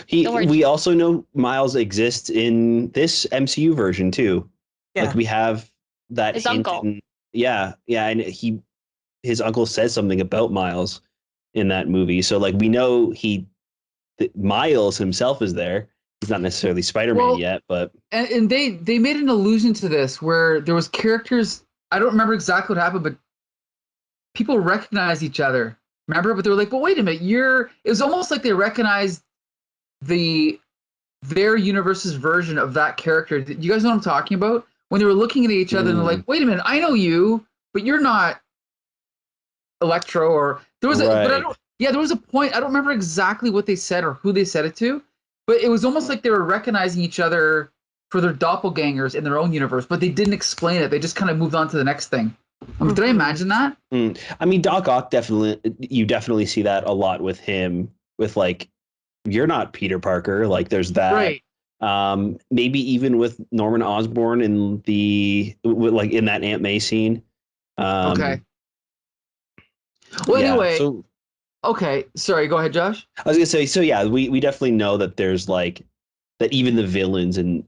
we also know Miles exists in this MCU version too. Yeah. Like we have that his hint uncle. and his uncle says something about Miles in that movie. So like we know Miles himself is there. He's not necessarily Spider-Man yet, but and they made an allusion to this where there was characters. I don't remember exactly what happened, but people recognized each other. Remember? But they were like, "But wait a minute, you're." It was almost like they recognized their universe's version of that character. You guys know what I'm talking about? When they were looking at each other and they're like, "Wait a minute, I know you, but you're not Electro." Or there was there was a point. I don't remember exactly what they said or who they said it to, but it was almost like they were recognizing each other for their doppelgangers in their own universe, but they didn't explain it. They just kind of moved on to the next thing. Did I imagine that? I mean, Doc Ock you definitely see that a lot with him. With like, you're not Peter Parker. Like, there's that. Right. Maybe even with Norman Osborn in in that Aunt May scene. Okay. Well, anyway. Okay, sorry. Go ahead, Josh. I was gonna say, so yeah, we definitely know that there's like that. Even the villains and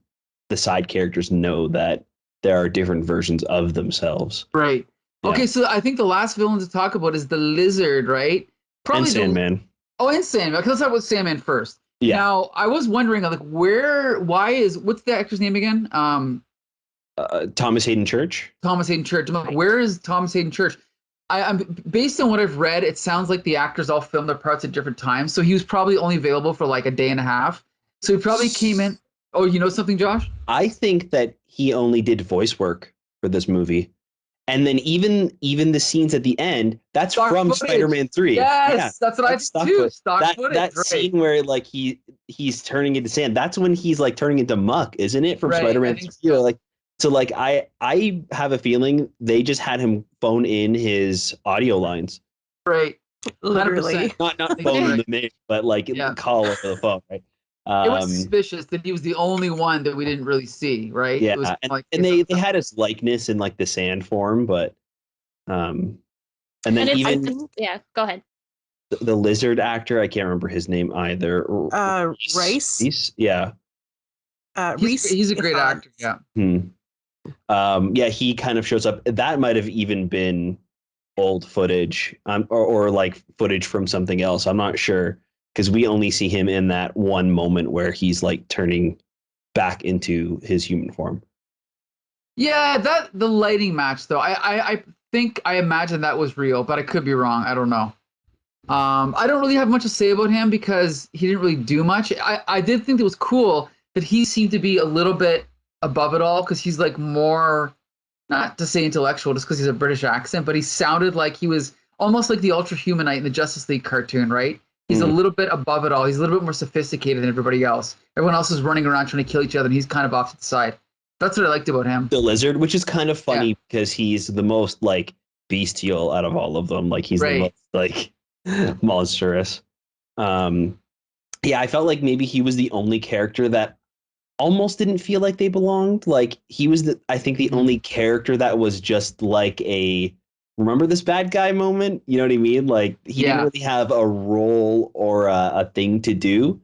the side characters know that there are different versions of themselves. Right. Yeah. Okay, so I think the last villain to talk about is the Lizard, right? Probably and Sandman. And Sandman. Okay, let's talk about Sandman first. Yeah. Now, I was wondering, like, what's the actor's name again? Thomas Hayden Church. Thomas Hayden Church. I'm like, where is Thomas Hayden Church? I'm based on what I've read, it sounds like the actors all filmed their parts at different times. So he was probably only available for like a day and a half. So he probably came in. Oh, you know something, Josh? I think that he only did voice work for this movie. And then even the scenes at the end, that's stock from footage. Spider-Man 3. Yes, that's what I did too. Stock footage. That scene where like he's turning into sand, that's when he's like turning into muck, isn't it? From Spider-Man 3. So like I have a feeling they just had him phone in his audio lines. Right. 100%. Not phone them in, but like call over the phone, right? It was suspicious that he was the only one that we didn't really see, right? Yeah, it was and they had his likeness in like the sand form, but and then go ahead. The lizard actor, I can't remember his name either. Rice. Yeah. Reese. He's a great actor. Yeah. He kind of shows up. That might have even been old footage, or like footage from something else. I'm not sure. Because we only see him in that one moment where he's like turning back into his human form. Yeah, the lighting match though. I imagine that was real, but I could be wrong. I don't know. I don't really have much to say about him because he didn't really do much. I did think it was cool that he seemed to be a little bit above it all because he's like more, not to say intellectual just because he's a British accent, but he sounded like he was almost like the Ultra Humanite in the Justice League cartoon, right? He's a little bit above it all. He's a little bit more sophisticated than everybody else. Everyone else is running around trying to kill each other, and he's kind of off to the side. That's what I liked about him. The lizard, which is kind of funny because he's the most like bestial out of all of them. Like he's the most like monstrous. I felt like maybe he was the only character that almost didn't feel like they belonged. Like he was the only character that was just like a remember this bad guy moment? You know what I mean? Like he didn't really have a role or a thing to do.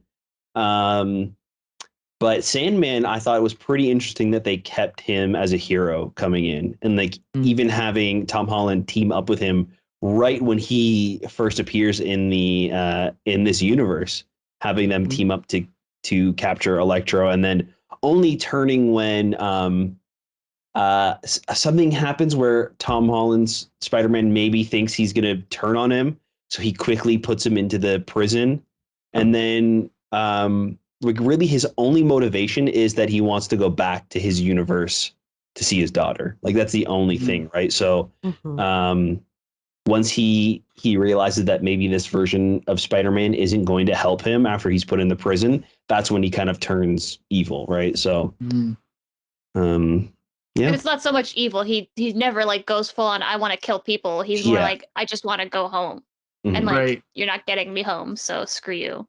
But Sandman, I thought it was pretty interesting that they kept him as a hero coming in, and like even having Tom Holland team up with him right when he first appears in the in this universe, having them team up to capture Electro, and then only turning when something happens where Tom Holland's Spider-Man maybe thinks he's going to turn on him. So he quickly puts him into the prison. And then like really his only motivation is that he wants to go back to his universe to see his daughter. Like that's the only thing, right? So once he realizes that maybe this version of Spider-Man isn't going to help him after he's put in the prison, that's when he kind of turns evil, right? So yeah. And it's not so much evil. He never like goes full on I want to kill people. He's more like I just want to go home. And like you're not getting me home, so screw you.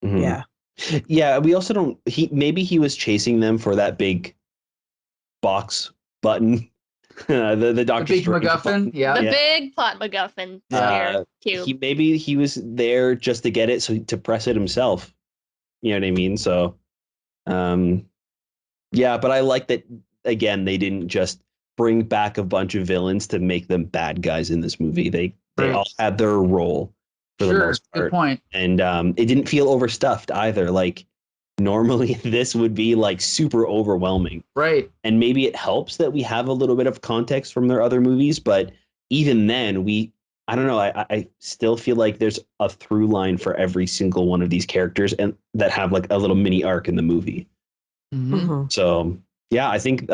Yeah. Yeah, we also don't maybe he was chasing them for that big box button. the Doctor big Strange MacGuffin, button. yeah. The big plot MacGuffin cube. Maybe he was there just to get it, so to press it himself. You know what I mean? So yeah, but I like that again, they didn't just bring back a bunch of villains to make them bad guys in this movie. They all had their role for the most part. Good point. And it didn't feel overstuffed either. Like normally this would be like super overwhelming. Right. And maybe it helps that we have a little bit of context from their other movies, but even then I don't know, I still feel like there's a through line for every single one of these characters and that have like a little mini arc in the movie. So yeah, I think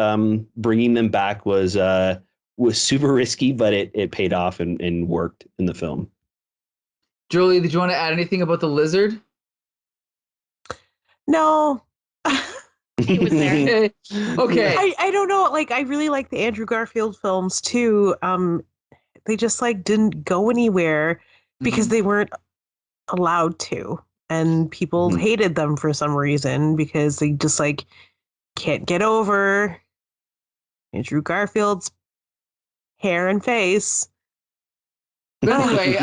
bringing them back was super risky, but it paid off and worked in the film. Jolie, did you want to add anything about the lizard? No. He was there. Okay. I don't know. Like, I really like the Andrew Garfield films too. They just like didn't go anywhere because they weren't allowed to, and people hated them for some reason because they just like can't get over Andrew Garfield's hair and face. But anyway,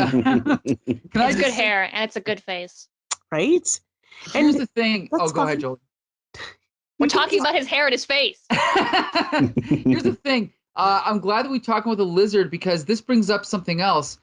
it's good hair and it's a good face. Right? Here's the thing. Oh, go ahead, Jolie. We're talking about his hair and his face. Here's the thing. I'm glad that we're talking about the lizard because this brings up something else.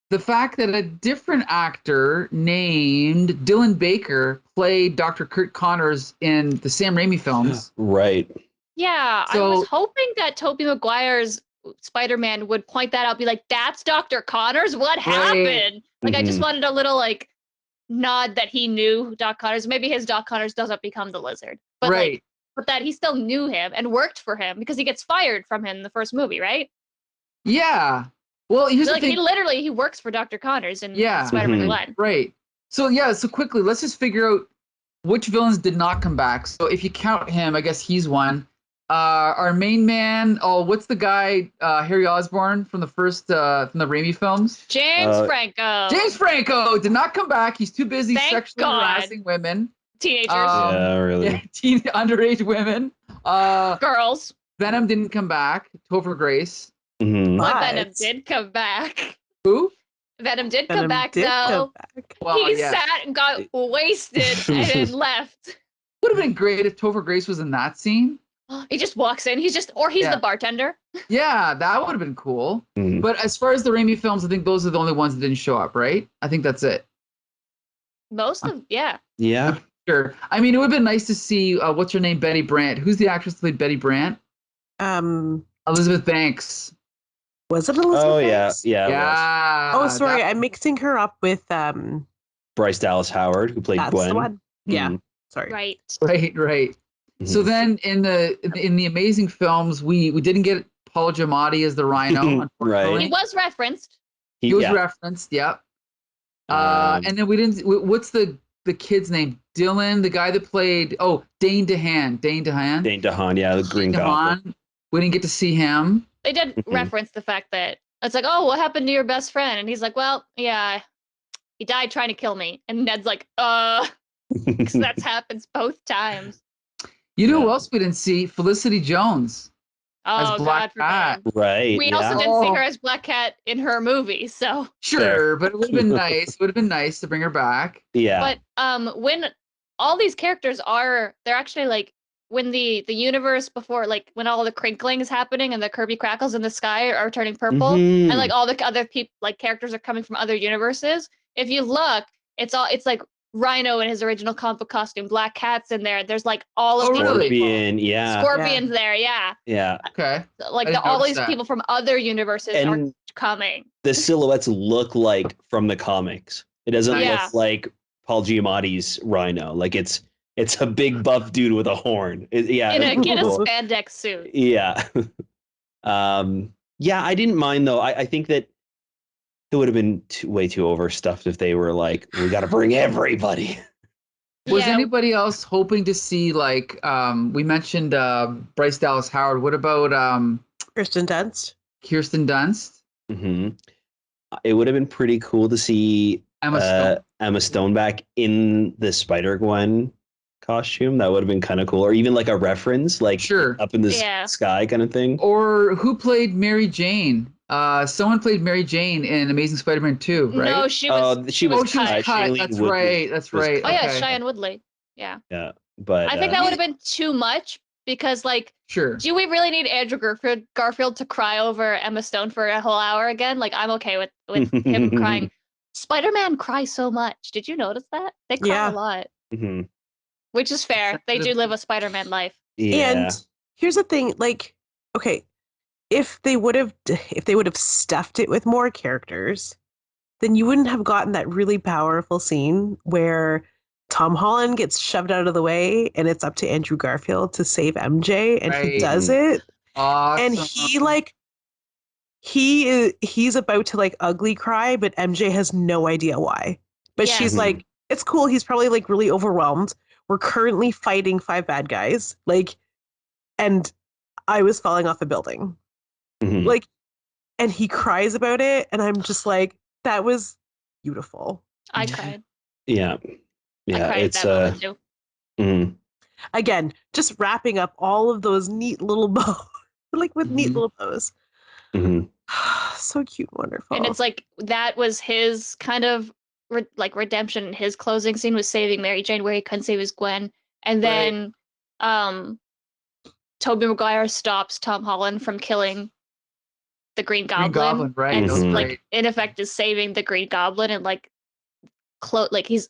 The fact that a different actor named Dylan Baker played Dr. Kurt Connors in the Sam Raimi films. Right. Yeah, I was hoping that Tobey Maguire's Spider-Man would point that out, be like, that's Dr. Connors? What happened? Like, I just wanted a little, like, nod that he knew Doc Connors. Maybe his Doc Connors doesn't become the lizard. But, like, but that he still knew him and worked for him because he gets fired from him in the first movie, right? Yeah. Well, here's the thing. He works for Dr. Connors in Spider-Man 1. Right. So, so quickly, let's just figure out which villains did not come back. So if you count him, I guess he's one. Our main man, what's the guy, Harry Osborne from the first, from the Raimi films? James Franco. James Franco did not come back. He's too busy sexually harassing women. Teenagers. Yeah, really. Yeah, underage women. Girls. Venom didn't come back. Topher Grace. But Venom did come back. Who? Venom did come back, though. Well, he sat and got wasted and then left. Would have been great if Topher Grace was in that scene. He just walks in. He's the bartender. Yeah, that would have been cool. But as far as the Raimi films, I think those are the only ones that didn't show up, right? I think that's it. Yeah. Sure. I mean, it would have been nice to see, what's her name, Betty Brant. Who's the actress that played Betty Brant? Elizabeth Banks. Was it Elizabeth Banks? Yeah. Oh, sorry. I'm mixing her up with Bryce Dallas Howard, who played Gwen. That's the one. Yeah. Sorry. Right. So then in the Amazing films, we didn't get Paul Giamatti as the Rhino. Right. He was referenced. He was referenced. Yep. And then we didn't. What's the kid's name? Dylan, the guy that played. Oh, Dane DeHaan. Dane DeHaan. Yeah, the Green Goblin. We didn't get to see him. They did reference the fact that it's like, oh, what happened to your best friend? And he's like, well, yeah, he died trying to kill me. And Ned's like, because that happens both times. You know who else we didn't see? Felicity Jones. As Black Cat. Right. We also didn't see her as Black Cat in her movie, so. Sure, but it would have been nice. It would have been nice to bring her back. Yeah. But when all these characters they're actually like, when the universe before, like when all the crinkling is happening and the Kirby crackles in the sky are turning purple, and like all the other people, like characters are coming from other universes. If you look, it's like Rhino in his original comic book costume. Black Cat's in there. There's like all of Oh, these really? people. Scorpion, yeah. Scorpion's there, yeah. Yeah. Okay. Like I didn't all notice these that. people from other universes are And coming. the silhouettes look like from the comics. It doesn't Yeah. look like Paul Giamatti's Rhino. Like it's a big buff dude with a horn. Yeah. In it's a cool. spandex suit. Yeah. Yeah, I didn't mind though. I think that it would have been way too overstuffed if they were like, we got to bring everybody. Was Yeah. anybody else hoping to see like we mentioned Bryce Dallas Howard? What about Kirsten Dunst. Kirsten Dunst? Mm-hmm. It would have been pretty cool to see Emma Stone back in the Spider-Gwen costume. That would have been kind of cool, or even like a reference, like Sure. up in the Yeah. sky kind of thing. Or who played Mary Jane? Someone played Mary Jane in Amazing Spider-Man 2, right? No, she was. She was she was cut. cut. Shailene That's Woodley right. That's was right. Oh yeah, Okay. Cheyenne Woodley. Yeah. Yeah, but I think that would have been too much because, like, Sure. do we really need Andrew Garfield to cry over Emma Stone for a whole hour again? Like, I'm okay with him crying. Spider-Man cries so much. Did you notice that? They cry Yeah. a lot, Mhm. which is fair. They do live a Spider-Man life. Yeah. And here's the thing, like, okay, if they would have stuffed it with more characters, then you wouldn't have gotten that really powerful scene where Tom Holland gets shoved out of the way and it's up to Andrew Garfield to save MJ, and he Right. does it. Awesome. And he like he's about to like ugly cry, but MJ has no idea why. But Yeah. she's Mhm. like, it's cool. He's probably like really overwhelmed. We're currently fighting 5 bad guys. Like, and I was falling off a building. Mhm. Like, and he cries about it, and I'm just like, that was beautiful. I cried. Yeah. I Yeah. cried at It's that moment too. mhm. Again, just wrapping up all of those neat little bows, like with neat Mhm. little bows. Mhm. So cute, wonderful. And it's like that was his kind of redemption. His closing scene was saving Mary Jane, where he couldn't save his Gwen, and then Tobey Maguire stops Tom Holland from killing the Green Goblin, Green Goblin, right? and That was Mhm. great. like in effect is saving the Green Goblin, and like he's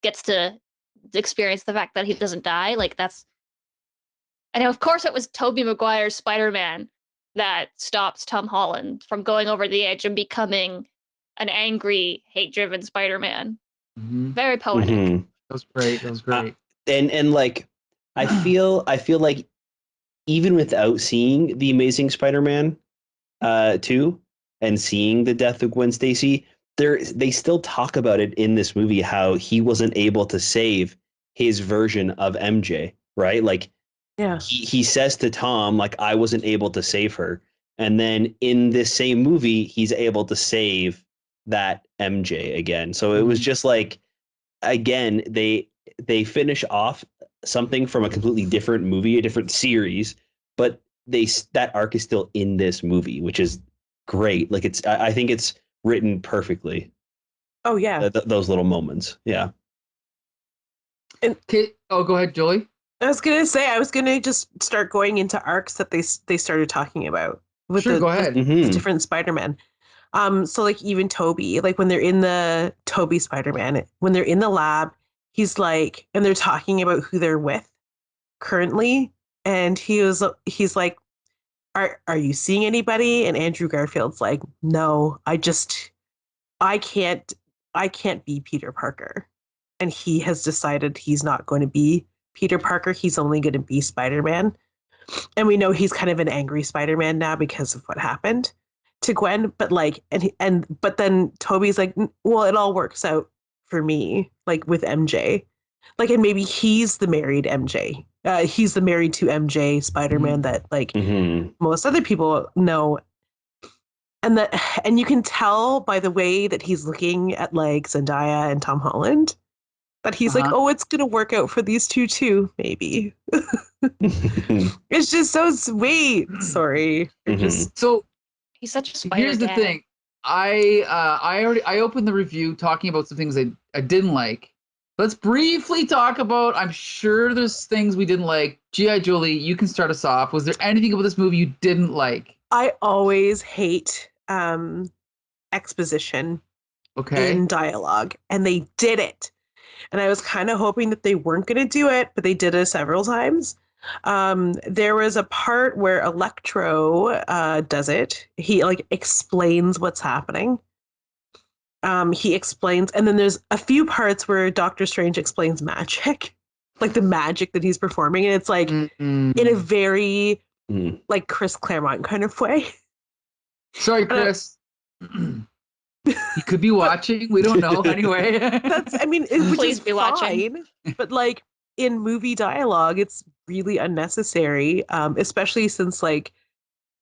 gets to experience the fact that he doesn't die. Like that's, and of course it was Tobey Maguire's Spider-Man that stops Tom Holland from going over the edge and becoming an angry, hate-driven Spider-Man. Mhm. Very poetic. Mhm. That was great. That was great. And like I feel like even without seeing the Amazing Spider-Man 2 and seeing the death of Gwen Stacy, they still talk about it in this movie, how he wasn't able to save his version of MJ, right? Like yeah. he says to Tom, like, I wasn't able to save her. And then in this same movie, he's able to save that MJ again. So it was just like, again, they finish off something from a completely different movie, a different series, but that arc is still in this movie, which is great. Like I think it's written perfectly. Oh yeah. Those little moments. Yeah. Okay. Oh, go ahead, Jolie. I was gonna just start going into arcs that they started talking about with Sure, go ahead. the Mhm. different Spider-Man. So like even Toby, like when they're in the Toby Spider-Man, when they're in the lab, he's like, and they're talking about who they're with currently, and he's like, are you seeing anybody? And Andrew Garfield's like, no, I can't be Peter Parker, and he has decided he's not going to be Peter Parker. He's only going to be Spider-Man, and we know he's kind of an angry Spider-Man now because of what happened to Gwen. But like, but then Toby's like, well, it all works out for me, like with MJ, like, and maybe he's the married MJ. He's the married to MJ Spider-Man that like most other people know. And you can tell by the way that he's looking at like Zendaya and Tom Holland that he's like, oh, it's gonna work out for these two too, maybe. It's just so sweet. Sorry. So He's such a spider. here's the thing. I opened the review talking about some things I didn't like. Let's briefly talk about, I'm sure there's things we didn't like. G.I. Jolie, you can start us off. Was there anything about this movie you didn't like? I always hate exposition in dialogue, and they did it. And I was kind of hoping that they weren't going to do it, but they did it several times. There was a part where Electro does it. He like explains what's happening. He explains, and then there's a few parts where Doctor Strange explains magic, like the magic that he's performing, and it's like in a very like Chris Claremont kind of way. Sorry, Chris. You could be watching. We don't know anyway. Which Please is be fine, watching. but like in movie dialogue, it's really unnecessary, especially since like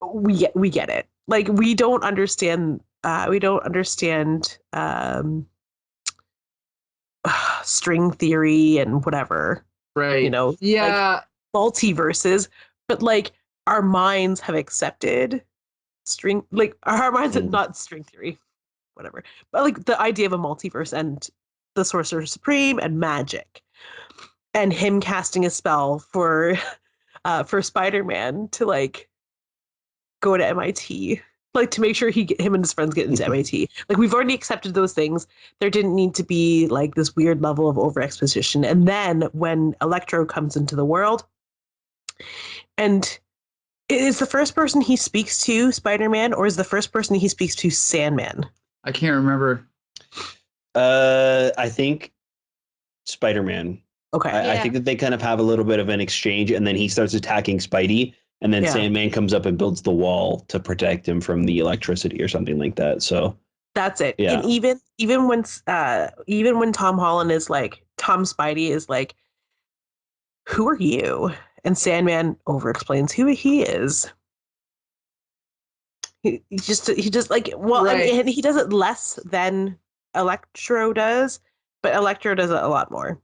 we get it. Like we don't understand string theory and whatever. Right. Yeah. Like multiverses, but like our minds have accepted string, like our minds have not string theory, whatever. But like the idea of a multiverse and the Sorcerer Supreme and magic. And him casting a spell for Spider-Man to like go to MIT, like to make sure him and his friends get into MIT. Like we've already accepted those things. There didn't need to be like this weird level of over exposition. And then when Electro comes into the world, and is the first person he speaks to Spider-Man, or is the first person he speaks to Sandman? I can't remember. I think Spider-Man. Okay. I think that they kind of have a little bit of an exchange, and then he starts attacking Spidey, and then Sandman comes up and builds the wall to protect him from the electricity or something like that. So that's it. Yeah. And even when Tom Holland is like, Tom Spidey is like, who are you? And Sandman over explains who he is. He just like, well, Right. and he does it less than Electro does, but Electro does it a lot more.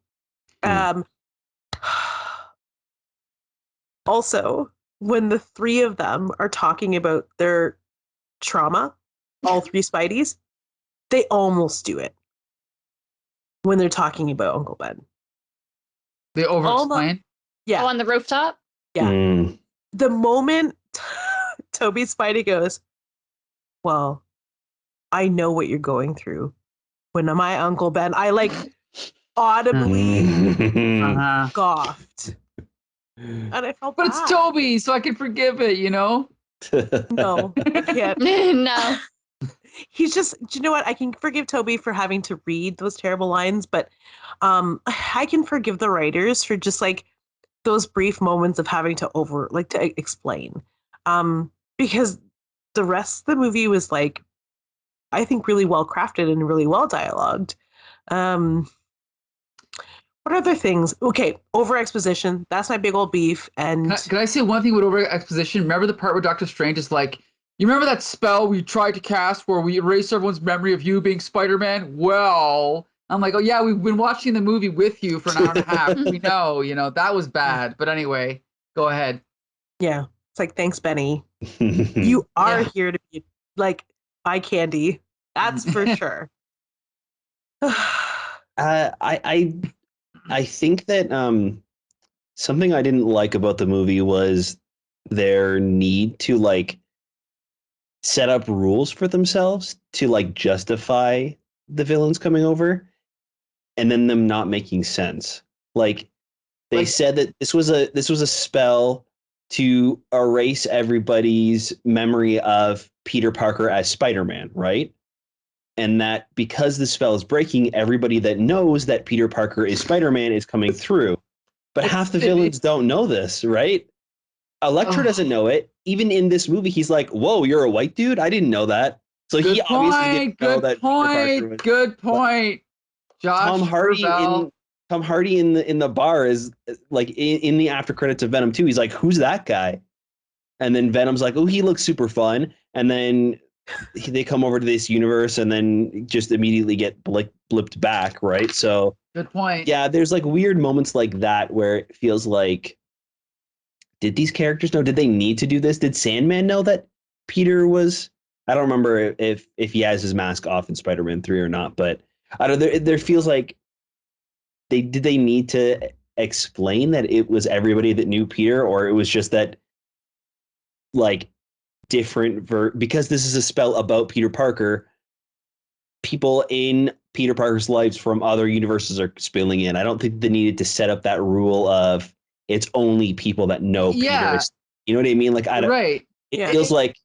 Also, when the three of them are talking about their trauma, all three Spideys, they almost do it when they're talking about Uncle Ben. They over-explain? Yeah. Oh, on the rooftop? Yeah. The moment Toby Spidey goes, well, I know what you're going through. When my Uncle Ben, I like audibly scoffed. And I felt But bad. it's Toby, so I can forgive it, you know? No, I can't. No. He's just, do you know what? I can forgive Toby for having to read those terrible lines, but I can forgive the writers for just like those brief moments of having to to explain. Because the rest of the movie was like, I think really well crafted and really well dialogued. What other things? Okay, over exposition. That's my big old beef. And Can I say one thing with over exposition? Remember the part where Doctor Strange is like, you remember that spell we tried to cast where we erase everyone's memory of you being Spider-Man? Well, I'm like, oh yeah, we've been watching the movie with you for an hour and a half. We know, that was bad. But anyway, go ahead. Yeah, it's like, thanks, Benny. You are here to be like eye candy. That's for sure. I think that something I didn't like about the movie was their need to like set up rules for themselves to like justify the villains coming over, and then them not making sense. Like they said that this was a spell to erase everybody's memory of Peter Parker as Spider-Man, right? And that because the spell is breaking, everybody that knows that Peter Parker is Spider-Man is coming through. But half the villains don't know this, right? Electro doesn't know it. Even in this movie, he's like, whoa, you're a white dude? I didn't know that. So he obviously didn't know that Peter Parker was. Good point. Josh Tom Hardy in the bar is like in the after credits of Venom 2, he's like, who's that guy? And then Venom's like, oh, he looks super fun. And then they come over to this universe and then just immediately get blipped back, right? So good point. Yeah, there's like weird moments like that where it feels like, did these characters know? Did they need to do this? Did Sandman know that Peter was? I don't remember if he has his mask off in Spider-Man 3 or not, but I don't know. There feels like did they need to explain that it was everybody that knew Peter, or it was just that like different because this is a spell about Peter Parker, people in Peter Parker's lives from other universes are spilling in. I don't think they needed to set up that rule of it's only people that know Yeah. Peter. You know what I mean? Like, I don't. Right. It Yeah. feels like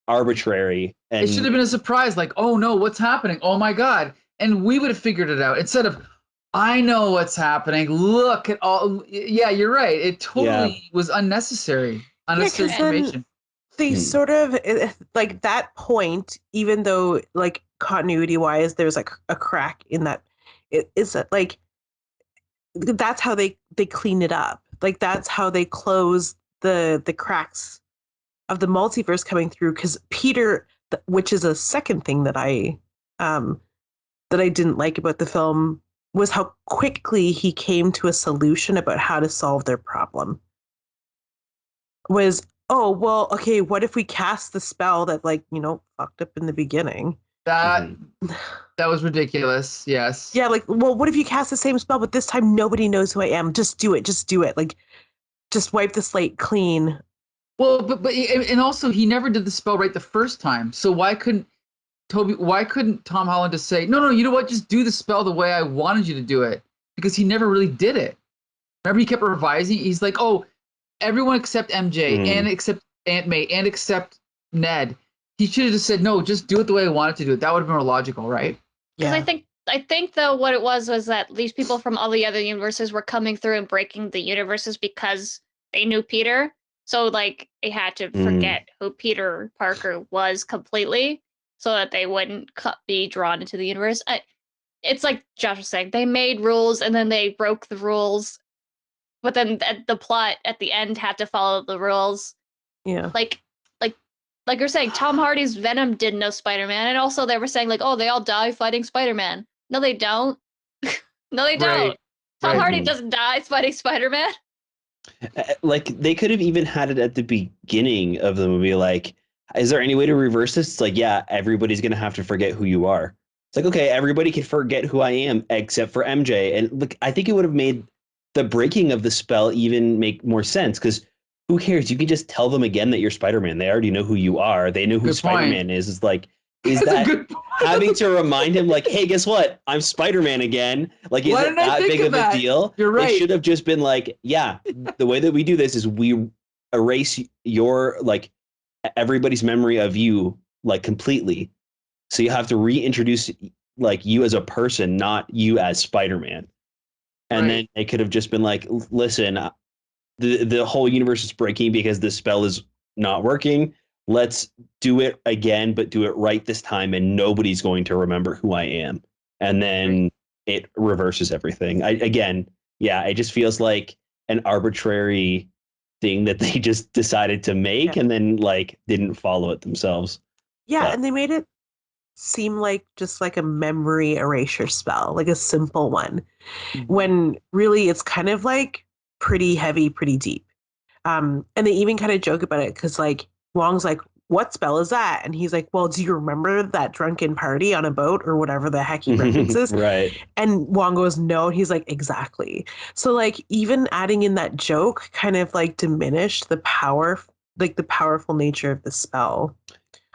arbitrary. And It should have been a surprise, like, oh no, what's happening? Oh my God. And we would have figured it out instead of, I know what's happening. Look at all. Yeah, you're right. It totally was unnecessary. Unnecessary 'cause then information. they sort of like that point, even though like continuity wise, there's like a crack in that. It is that like that's how they clean it up. Like that's how they close the cracks of the multiverse coming through. Because Peter, which is a second thing that I didn't like about the film, was how quickly he came to a solution about how to solve their problem. Was, oh, well, okay, what if we cast the spell that, like, fucked up in the beginning? That was ridiculous. Yes. Yeah, like, well, what if you cast the same spell, but this time nobody knows who I am? Just do it. Just do it. Like, just wipe the slate clean. Well, but and also he never did the spell right the first time. So why couldn't Tom Holland just say, no, you know what? Just do the spell the way I wanted you to do it, because he never really did it. Remember, he kept revising. He's like, oh, everyone except MJ and except Aunt May and except Ned. He should have just said, no, just do it the way I wanted to do it. That would have been more logical, right? Because I think though what it was that these people from all the other universes were coming through and breaking the universes because they knew Peter. So like they had to forget who Peter Parker was completely, so that they wouldn't be drawn into the universe. It's like Josh was saying, they made rules and then they broke the rules, but then the plot at the end had to follow the rules. Yeah. Like you're saying, Tom Hardy's Venom didn't know Spider-Man, and also they were saying like, oh, they all die fighting Spider-Man. No, they don't. No, they don't. Right. Tom Hardy doesn't die fighting Spider-Man. Like, they could have even had it at the beginning of the movie. Like, is there any way to reverse this? It's like, yeah, everybody's going to have to forget who you are. It's like, okay, everybody can forget who I am except for MJ. And look, I think it would have made the breaking of the spell even make more sense, because who cares? You can just tell them again that you're Spider-Man. They already know who you are. They know who Spider-Man is. It's like, is that having to remind him, like, hey, guess what? I'm Spider-Man again. Like, is it that big of a deal? You're right. It should have just been like, yeah, the way that we do this is we erase your, like, everybody's memory of you, like, completely. So you have to reintroduce, like, you as a person, not you as Spider-Man. And then they could have just been like, listen, the whole universe is breaking because this spell is not working. Let's do it again, but do it right this time, and nobody's going to remember who I am. And then it reverses everything. It just feels like an arbitrary thing that they just decided to make and then, like, didn't follow it themselves. Yeah, and they made it seem like just like a memory erasure spell, like a simple one, when really it's kind of like pretty heavy, pretty deep. And they even kind of joke about it because, like, Wong's like, what spell is that? And he's like, well, do you remember that drunken party on a boat or whatever the heck he references? Right. And Wong goes, no. And he's like, exactly. So, like, even adding in that joke kind of like diminished the power, like the powerful nature of the spell.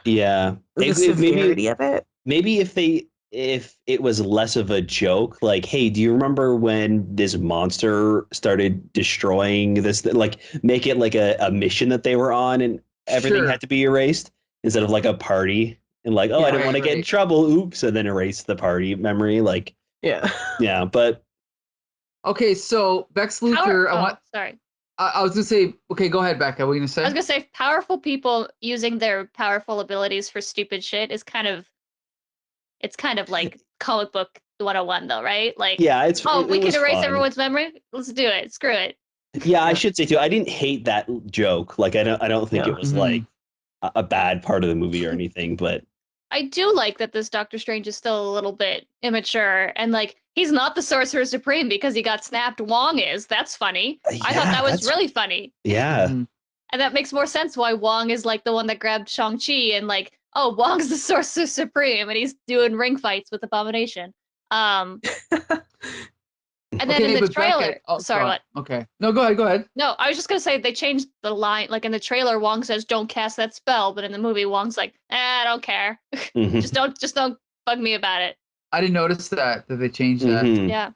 Yeah. The severity of it. Maybe if it was less of a joke, like, hey, do you remember when this monster started destroying this? Like, make it like a mission that they were on and everything had to be erased instead of like a party and like, oh, I didn't want to get in trouble. Oops. And then erase the party memory. Like, yeah. But. Okay. So Bex Luthor, sorry. I was going to say, okay, go ahead, Becca. What were you going to say? I was going to say powerful people using their powerful abilities for stupid shit is kind of like comic book 101 though, right? Like, yeah, we can erase fun. Everyone's memory. Let's do it. Screw it. Yeah, I should say too, I didn't hate that joke. Like, I don't think it was like a bad part of the movie or anything, but I do like that this Doctor Strange is still a little bit immature and like he's not the Sorcerer Supreme because he got snapped. Wong is. That's funny. I thought that was really funny. Yeah. And that makes more sense why Wong is like the one that grabbed Shang-Chi and like, oh, Wong's the Sorcerer Supreme and he's doing ring fights with Abomination. And then in the trailer, sorry, what? Okay. No, go ahead. No, I was just gonna say they changed the line. Like in the trailer, Wong says, "Don't cast that spell," but in the movie, Wong's like, "I don't care. Just don't bug me about it." I didn't notice that they changed that. Mhm.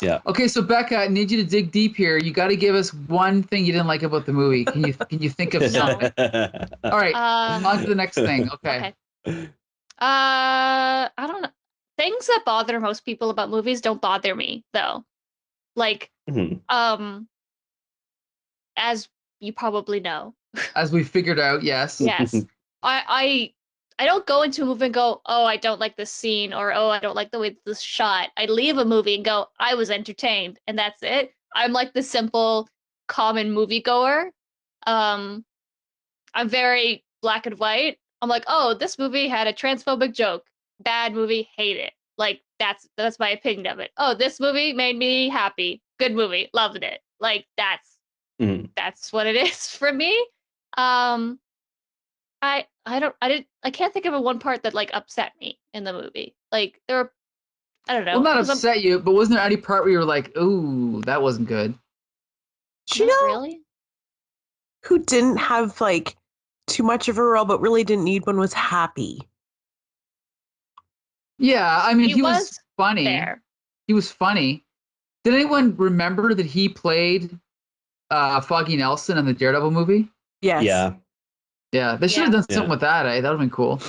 Yeah. Okay, so Becca, I need you to dig deep here. You got to give us one thing you didn't like about the movie. Can you think of No. something? All right, on to the next thing. Okay. Okay. I don't know. Things that bother most people about movies don't bother me though. Like, Mhm. as you probably know. As we figured out, yes. Yes. I don't go into a movie and go, oh, I don't like this scene, or oh, I don't like the way this shot. I leave a movie and go, I was entertained, and that's it. I'm like the simple, common moviegoer. I'm very black and white. I'm like, oh, this movie had a transphobic joke. Bad movie, hate it. Like that's my opinion of it. Oh, this movie made me happy. Good movie, loved it. Like that's what it is for me. Um, I can't think of a one part that like upset me in the movie. Like there were, I don't know. Well, not 'cause I'm- upset you, but wasn't there any part where you were like, "Ooh, that wasn't good"? Do you Not know really? who didn't have like too much of a role, but really didn't need one was Happy. Yeah, I mean, He he was was funny. There. He was funny. Did anyone remember that he played Foggy Nelson in the Daredevil movie? Yes. Yeah. Yeah, they should have Yeah. done something with that. That would have been cool.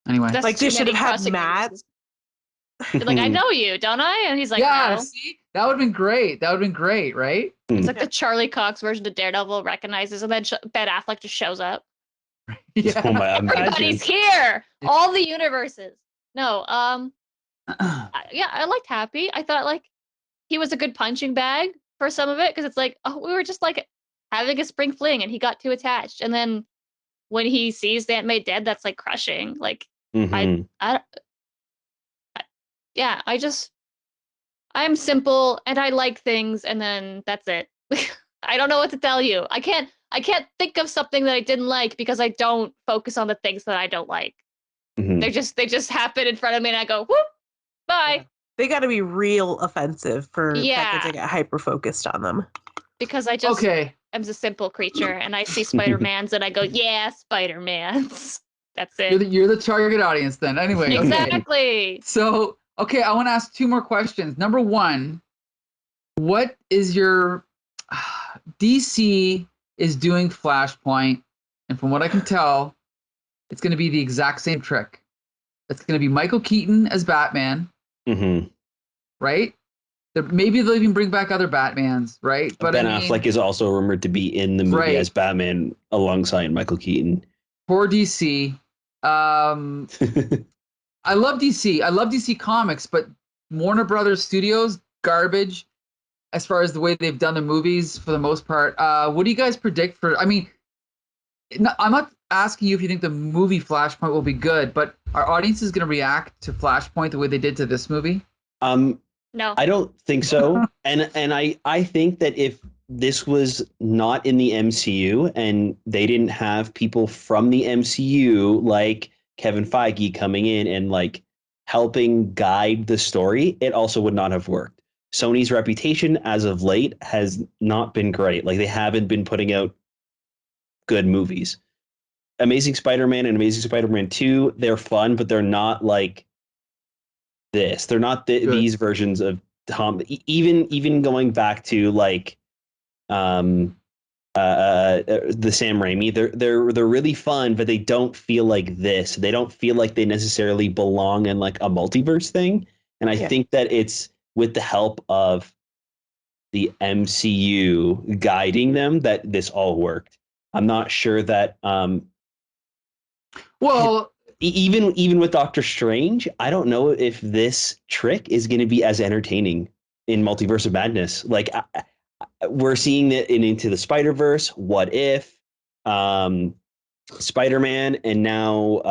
Anyway, That's Like, they too should many have had crossing Matt. universes. Like I know you, don't I? And he's like, yeah, no. see, that would have been great. That would have been great, right? It's like the Charlie Cox version of Daredevil recognizes, and then Ben Affleck just shows up. Yeah. Oh my, Everybody's here. All the universes. No, yeah, I liked Happy. I thought like he was a good punching bag for some of it because it's like, oh, we were just like having a spring fling, and he got too attached, and then when he sees Aunt May dead, that's like crushing. Like Mhm. yeah, I'm simple and I like things, and then that's it. I don't know what to tell you. I can't think of something that I didn't like because I don't focus on the things that I don't like. Mhm. They just happen in front of me and I go, whoop, bye. Yeah. They got to be real offensive for Yeah. Becca to get hyper focused on them. Because I just Okay. am a simple creature and I see Spider-Mans and I go, yeah, Spider-Mans. That's You're it. the target audience then. Anyway, okay. Exactly. So, okay, I want to ask two more questions. Number one, what is your DC is doing Flashpoint, and from what I can tell, it's going to be the exact same trick. It's going to be Michael Keaton as Batman, Mhm. right? Maybe they'll even bring back other Batmans, right? But Ben I mean, Affleck is also rumored to be in the movie Right. as Batman alongside Michael Keaton. poor DC. I love DC. I love DC Comics, but Warner Brothers Studios, garbage as far as the way they've done the movies for the most part. What do you guys predict for? I mean, I'm not asking you if you think the movie Flashpoint will be good, but our audience is going to react to Flashpoint the way they did to this movie. No. I don't think so. and I think that if this was not in the MCU and they didn't have people from the MCU like Kevin Feige coming in and like helping guide the story, it also would not have worked. Sony's reputation as of late has not been great. Like they haven't been putting out good movies. Amazing Spider-Man and Amazing Spider-Man 2, they're fun, but they're not like this. They're not these versions of Tom. Even going back to like the Sam Raimi, they're really fun, but they don't feel like this. They don't feel like they necessarily belong in like a multiverse thing. And I think that it's with the help of the MCU guiding them that this all worked. I'm not sure that Well, even with Doctor Strange, I don't know if this trick is going to be as entertaining in Multiverse of Madness. Like we're seeing it in Into the Spider-Verse, What If, Spider-Man, and now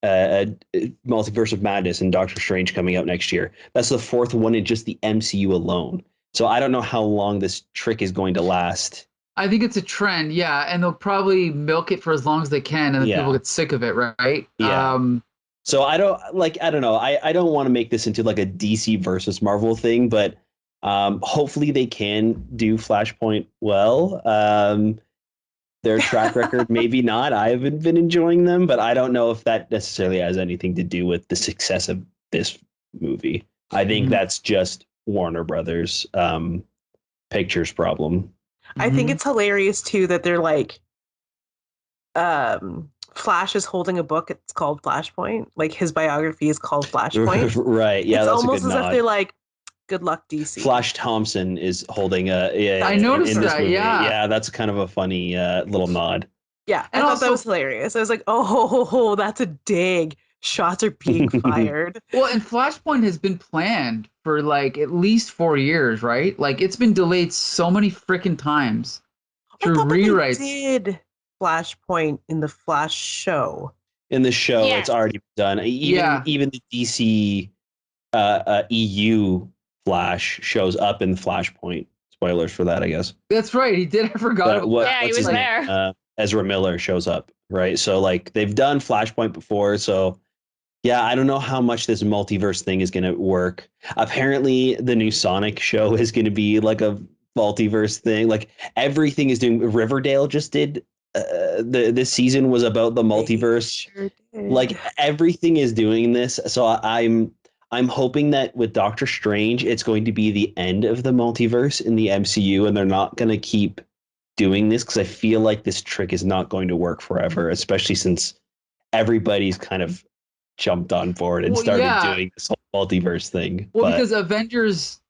Multiverse of Madness and Doctor Strange coming out next year. That's the fourth one in just the MCU alone. So I don't know how long this trick is going to last. I think it's a trend, yeah, and they'll probably milk it for as long as they can, and then people get sick of it, right? Yeah. So I don't know. I don't want to make this into like a DC versus Marvel thing, but hopefully they can do Flashpoint well. Their track record, maybe not. I haven't been enjoying them, but I don't know if that necessarily has anything to do with the success of this movie. I think that's just Warner Brothers Pictures problem. I think it's hilarious too that they're like, Flash is holding a book. It's called Flashpoint. Like his biography is called Flashpoint. Right. Yeah, it's that's almost a good as nod. if they're like, good luck, DC. Flash Thompson is holding I noticed in this that, movie. yeah. Yeah, that's kind of a funny little nod. Yeah, And I thought also- that was hilarious. I was like, oh, that's a dig. Shots are being fired. Well, and Flashpoint has been planned for like at least 4 years, right? Like it's been delayed so many freaking times I through thought that rewrites. they did Flashpoint in the Flash show. In the show, Yes. it's already done. Yeah. Even the DC EU Flash shows up in Flashpoint. Spoilers for that, I guess. That's right. He did. I forgot. Yeah, he what's was his name? there. Ezra Miller shows up, right? So like they've done Flashpoint before, so yeah, I don't know how much this multiverse thing is going to work. Apparently, the new Sonic show is going to be like a multiverse thing. Like everything is doing. Riverdale just did. This season was about the multiverse. Sure did. Like everything is doing this. So I'm hoping that with Doctor Strange, it's going to be the end of the multiverse in the MCU, and they're not going to keep doing this because I feel like this trick is not going to work forever, especially since everybody's kind of jumped on board and started doing this whole multiverse thing. Well, because Avengers,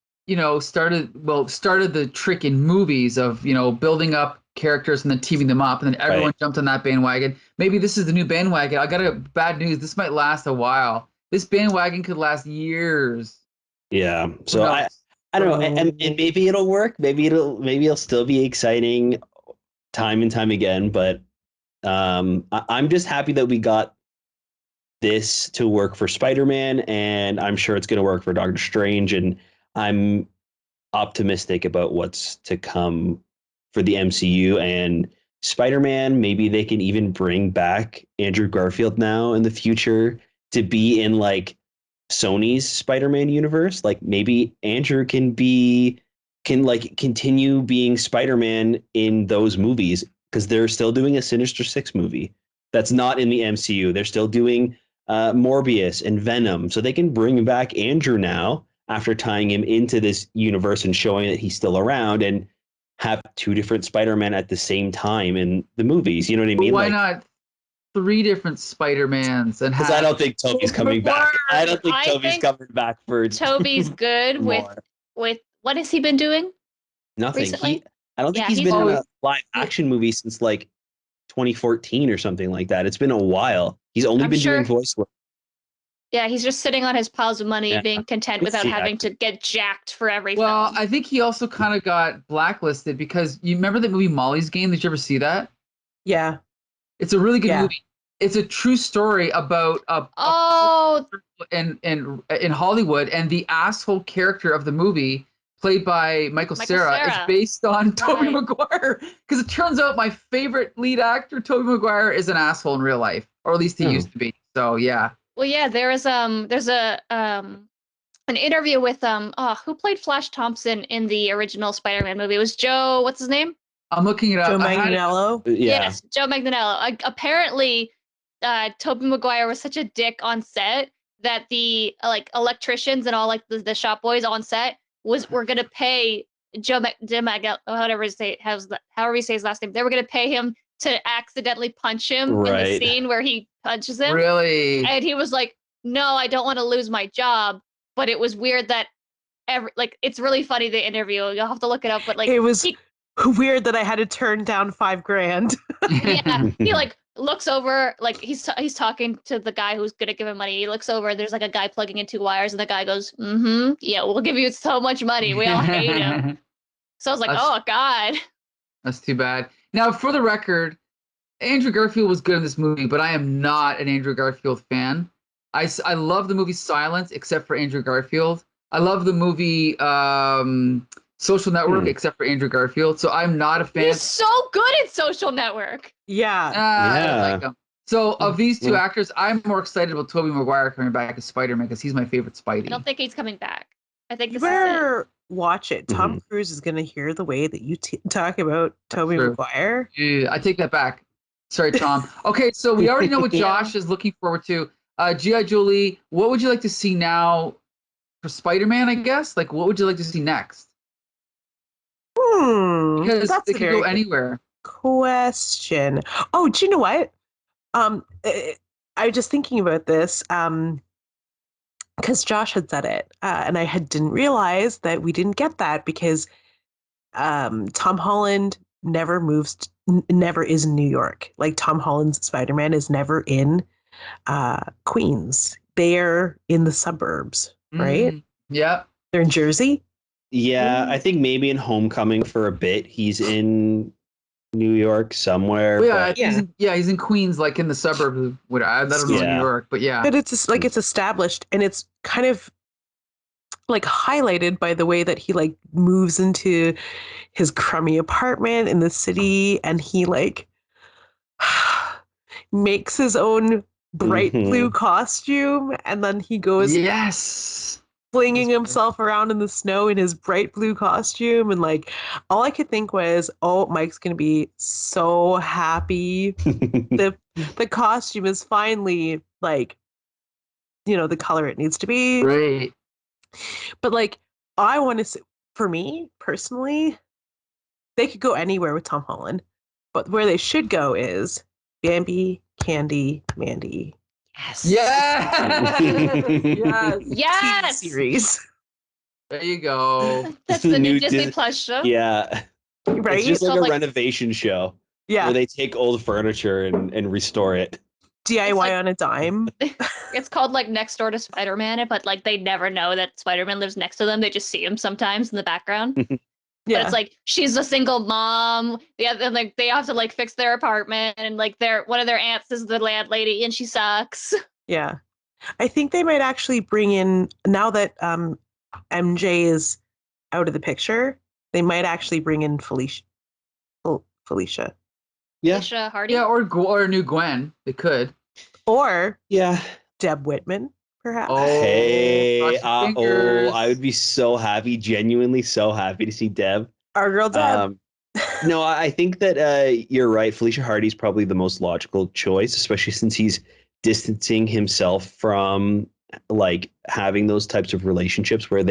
started the trick in movies of, building up characters and then teaming them up, and then everyone jumped on that bandwagon. Maybe this is the new bandwagon. I got bad news. This might last a while. This bandwagon could last years. Yeah. So I don't know, and maybe it'll work. Maybe it'll still be exciting time and time again. But I'm just happy that we got this to work for Spider-Man, and I'm sure it's going to work for Doctor Strange, and I'm optimistic about what's to come for the MCU and Spider-Man. Maybe they can even bring back Andrew Garfield now in the future to be in like Sony's Spider-Man universe. Like maybe Andrew can continue being Spider-Man in those movies, because they're still doing a Sinister Six movie that's not in the MCU. They're still doing Morbius and Venom, so they can bring back Andrew now after tying him into this universe and showing that he's still around, and have two different Spider-Man at the same time in the movies. You know what I mean? Why not 3 different Spider-Mans? And Because I don't think Toby's coming back. I don't think I Toby's think coming back for Toby's good with what has he been doing? nothing. recently? I don't think Yeah, he's he's been in always- a live action movie since like 2014 or something like that. It's been a while. He's only I'm been doing sure- voice work. Yeah, he's just sitting on his piles of money, Yeah. being content It's without the having to get jacked for every Well, film. I think he also kind of got blacklisted because you remember the movie Molly's Game? Did you ever see that? Yeah. It's a really good Yeah. movie. It's a true story about Oh, in Hollywood, and the asshole character of the movie, played by Michael Cera, is Cera. based on Tobey Right. Maguire. Because it turns out my favorite lead actor, Tobey Maguire, is an asshole in real life, or at least he Oh. used to be. So yeah. well, yeah. There's a an interview with who played Flash Thompson in the original Spider-Man movie? It was Joe. What's his name? I'm looking it up. Joe I had it- Manganiello. Yeah. Yes, Joe Manganiello. Apparently, Tobey Maguire was such a dick on set that the electricians and all the shop boys on set were gonna pay however you say his last name. They were gonna pay him to accidentally punch him in the Right. scene where he punches him, Really? and he was like, "No, I don't want to lose my job." But it was weird that it's really funny, the interview. You'll have to look it up. But It was he- weird that I had to turn down $5,000. yeah, he looks over, he's talking to the guy who's gonna give him money. He looks over, there's a guy plugging in 2 wires, and the guy goes, yeah, we'll give you so much money. We all hate him. So I was like, That's- oh God. That's too bad. Now, for the record, Andrew Garfield was good in this movie, but I am not an Andrew Garfield fan. I love the movie Silence, except for Andrew Garfield. I love the movie Social Network, except for Andrew Garfield. So I'm not a fan. He's so good at Social Network. Yeah. I don't Yeah. like him. So of these two actors, I'm more excited about Tobey Maguire coming back as Spider-Man because he's my favorite Spidey. I don't think he's coming back. I think You this is it. better watch it. Tom Cruise is going to hear the way that you talk about Tobey true. Maguire. Yeah, I take that back. Sorry, Tom. Okay, so we already know what Josh is looking forward to. G.I. Jolie, what would you like to see now for Spider-Man, I guess? Like, what would you like to see next? Because That's it a could very go good anywhere. question. Oh, do you know what? I was just thinking about this because Josh had said it, and I didn't realize that we didn't get that because Tom Holland never never is in New York. Like Tom Holland's Spider-Man is never in Queens. They're in the suburbs, right? Yeah. They're in Jersey. Yeah, I think maybe in Homecoming for a bit he's in New York somewhere. Well, but he's in Queens, like in the suburbs of what I don't know New York, but yeah. But it's just, like it's established, and it's kind of like highlighted by the way that he like moves into his crummy apartment in the city, and he like makes his own bright blue costume, and then he goes flinging himself around in the snow in his bright blue costume, and like all I could think was, oh, Mike's gonna be so happy. the costume is finally like, you know, the color it needs to be. Right. But like I want to, for me personally, they could go anywhere with Tom Holland, but where they should go is Bambi, Candy, Mandy. Yes. Yes. TV series. There you go. That's the new Disney Plus show. Yeah. Right? It's just So, like a like, renovation show. Yeah. Where they take old furniture and restore it. DIY on a dime. It's called like Next Door to Spider-Man, but like they never know that Spider-Man lives next to them. They just see him sometimes in the background. Yeah. But it's like she's a single mom. Yeah, and like they have to like fix their apartment, and like one of their aunts is the landlady, and she sucks. Yeah. I think they might actually bring in, now that MJ is out of the picture, they might actually bring in Felicia. Yeah. Felicia Hardy. Yeah, or a new Gwen. They could. Or yeah, Deb Whitman, perhaps. Oh, hey, cross your fingers. I would be so happy, genuinely so happy to see Deb. Our girl Deb. No, I think that you're right. Felicia Hardy's probably the most logical choice, especially since he's distancing himself from like having those types of relationships where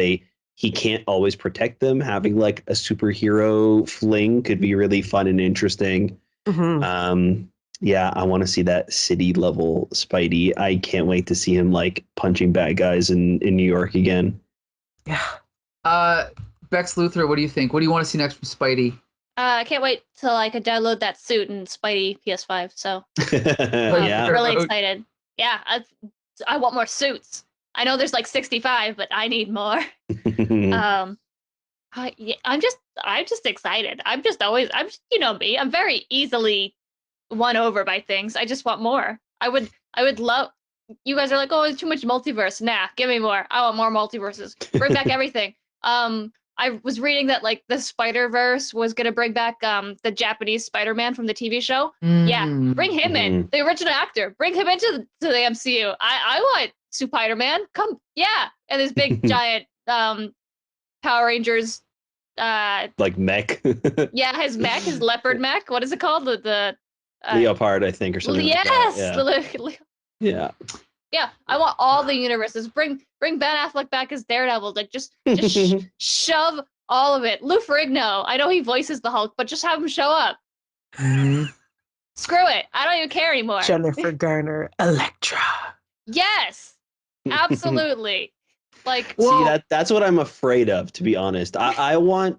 he can't always protect them. Having like a superhero fling could be really fun and interesting. Mm-hmm. Yeah, I want to see that city level Spidey. I can't wait to see him like punching bad guys in New York again. Yeah. Bex Luthor, what do you think? What do you want to see next from Spidey? I can't wait till I could download that suit in Spidey PS5. So yeah, I'm really excited. Yeah, I want more suits. I know there's like 65, but I need more. I'm just excited. You know me. I'm very easily won over by things. I just want more. I would love. You guys are like, oh, it's too much multiverse. Nah, give me more. I want more multiverses. Bring back everything. I was reading that like the Spider-Verse was gonna bring back the Japanese Spider-Man from the TV show. Yeah, bring him in, the original actor. Bring him into the MCU. I want Spider-Man. Come, yeah, and this big giant Power Rangers. Like mech. Yeah, his mech, his leopard mech. What is it called? The Leopard, I think, or something. Yes. Like that. Yeah. Yeah, I want all the universes. Bring Ben Affleck back as Daredevil. Like just shove all of it. Lou Ferrigno. I know he voices the Hulk, but just have him show up. Screw it. I don't even care anymore. Jennifer Garner, Electro. Yes, absolutely. Like, see, that's what I'm afraid of, to be honest. I want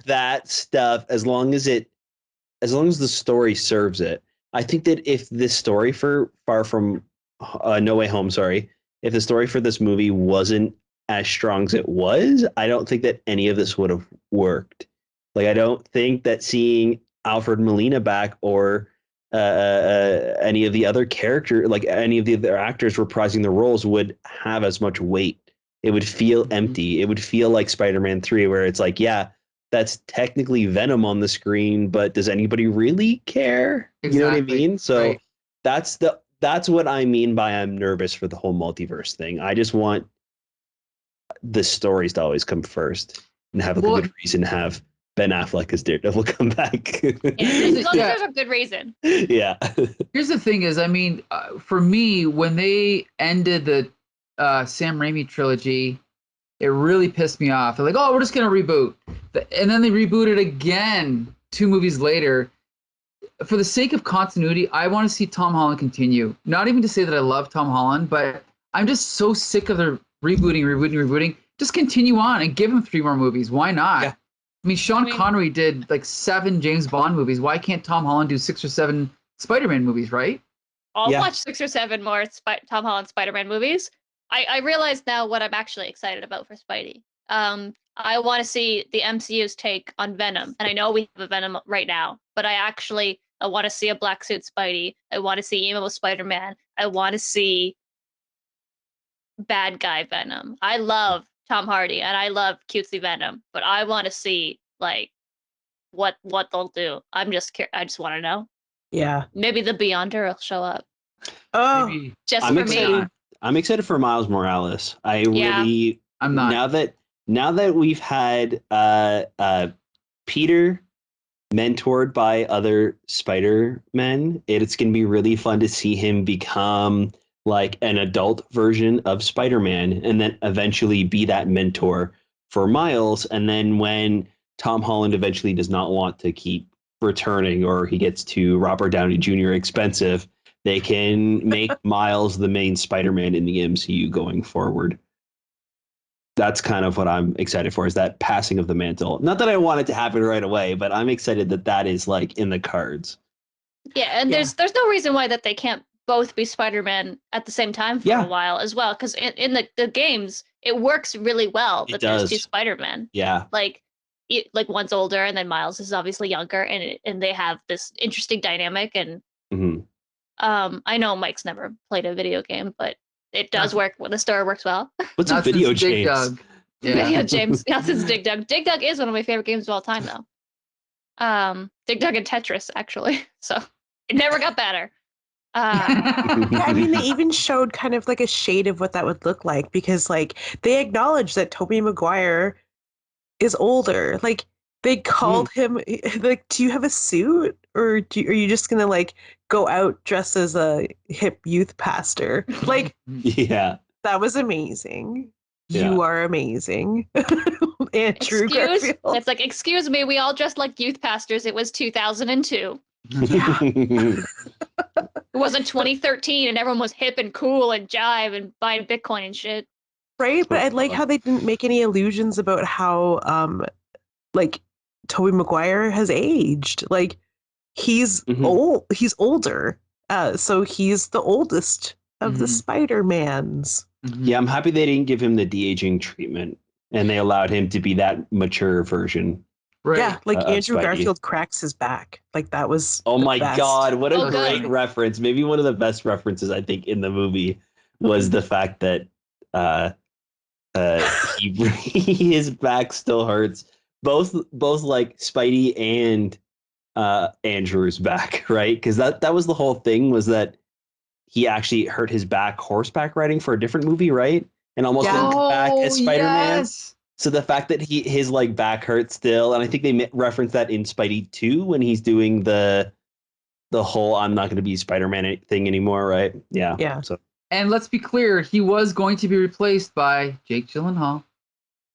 that stuff as long as the story serves it. I think that if this story for Far From No Way Home, if the story for this movie wasn't as strong as it was, I don't think that any of this would have worked. Like, I don't think that seeing Alfred Molina back or any of the other character, like any of the other actors reprising the roles would have as much weight. It would feel empty. It would feel like Spider-Man 3, where it's like, yeah, that's technically Venom on the screen, but does anybody really care? Exactly. You know what I mean? So that's what I mean by I'm nervous for the whole multiverse thing. I just want the stories to always come first and have a good reason to have Ben Affleck as Daredevil come back. Yeah, as long as there's a good reason. Yeah. Here's the thing: is I mean, for me, when they ended the Sam Raimi trilogy, it really pissed me off. They're like, "Oh, we're just gonna reboot," and then they rebooted again 2 movies later. For the sake of continuity, I want to see Tom Holland continue. Not even to say that I love Tom Holland, but I'm just so sick of the rebooting. Just continue on and give him 3 more movies. Why not? Yeah. I mean, Sean Connery did like 7 James Bond movies. Why can't Tom Holland do 6 or 7 Spider-Man movies, right? I'll watch 6 or 7 more Tom Holland Spider-Man movies. I realize now what I'm actually excited about for Spidey. I want to see the MCU's take on Venom. And I know we have a Venom right now, but I want to see a black suit Spidey. I want to see emo Spider-Man. I want to see bad guy Venom. I love Tom Hardy and I love cutesy Venom, but I want to see like what they'll do. I just want to know. Yeah. Maybe the Beyonder will show up. Oh, Maybe. Just I'm for excited. me. I'm excited for Miles Morales. I'm not. Now that we've had Peter mentored by other Spider-Men, it's going to be really fun to see him become like an adult version of Spider-Man and then eventually be that mentor for Miles. And then when Tom Holland eventually does not want to keep returning or he gets to Robert Downey Jr. expensive, they can make Miles the main Spider-Man in the MCU going forward. That's kind of what I'm excited for, is that passing of the mantle. Not that I want it to happen right away, but I'm excited that is like in the cards. Yeah, and there's no reason why that they can't both be Spider-Man at the same time for a while as well, because in the games it works really well that there's 2 Spider-Men. Yeah, like one's older and then Miles is obviously younger, and they have this interesting dynamic. And I know Mike's never played a video game, but it does work when the story works well. What's a video game? Video James. Not since Dig Dug. Dig Dug is one of my favorite games of all time, though. Dig Dug and Tetris, actually. So it never got better. I mean, they even showed kind of like a shade of what that would look like, because like they acknowledged that Tobey Maguire is older. Like they called him like, do you have a suit, or are you just gonna like go out dressed as a hip youth pastor? Like, that was amazing. Yeah. You are amazing. Andrew Garfield. It's like, excuse me, we all dressed like youth pastors. It was 2002. Yeah. It wasn't 2013 and everyone was hip and cool and jive and buying Bitcoin and shit. Right, but I like how they didn't make any illusions about how like Tobey Maguire has aged. Like he's old, he's older. So he's the oldest of the Spider-Mans. Yeah, I'm happy they didn't give him the de-aging treatment and they allowed him to be that mature version. Right. Yeah, like Andrew Spidey. Garfield cracks his back. Like that was God, what a great good. reference. Maybe one of the best references I think in the movie was the fact that his back still hurts. Both like Spidey and Andrew's back, right? Because that was the whole thing, was that he actually hurt his back horseback riding for a different movie, right? And almost didn't come back as Spider-Man. Yes. So the fact that his like back hurts still, and I think they referenced that in Spidey 2 when he's doing the whole "I'm not going to be Spider-Man" thing anymore, right? Yeah. Yeah. So. And let's be clear, he was going to be replaced by Jake Gyllenhaal.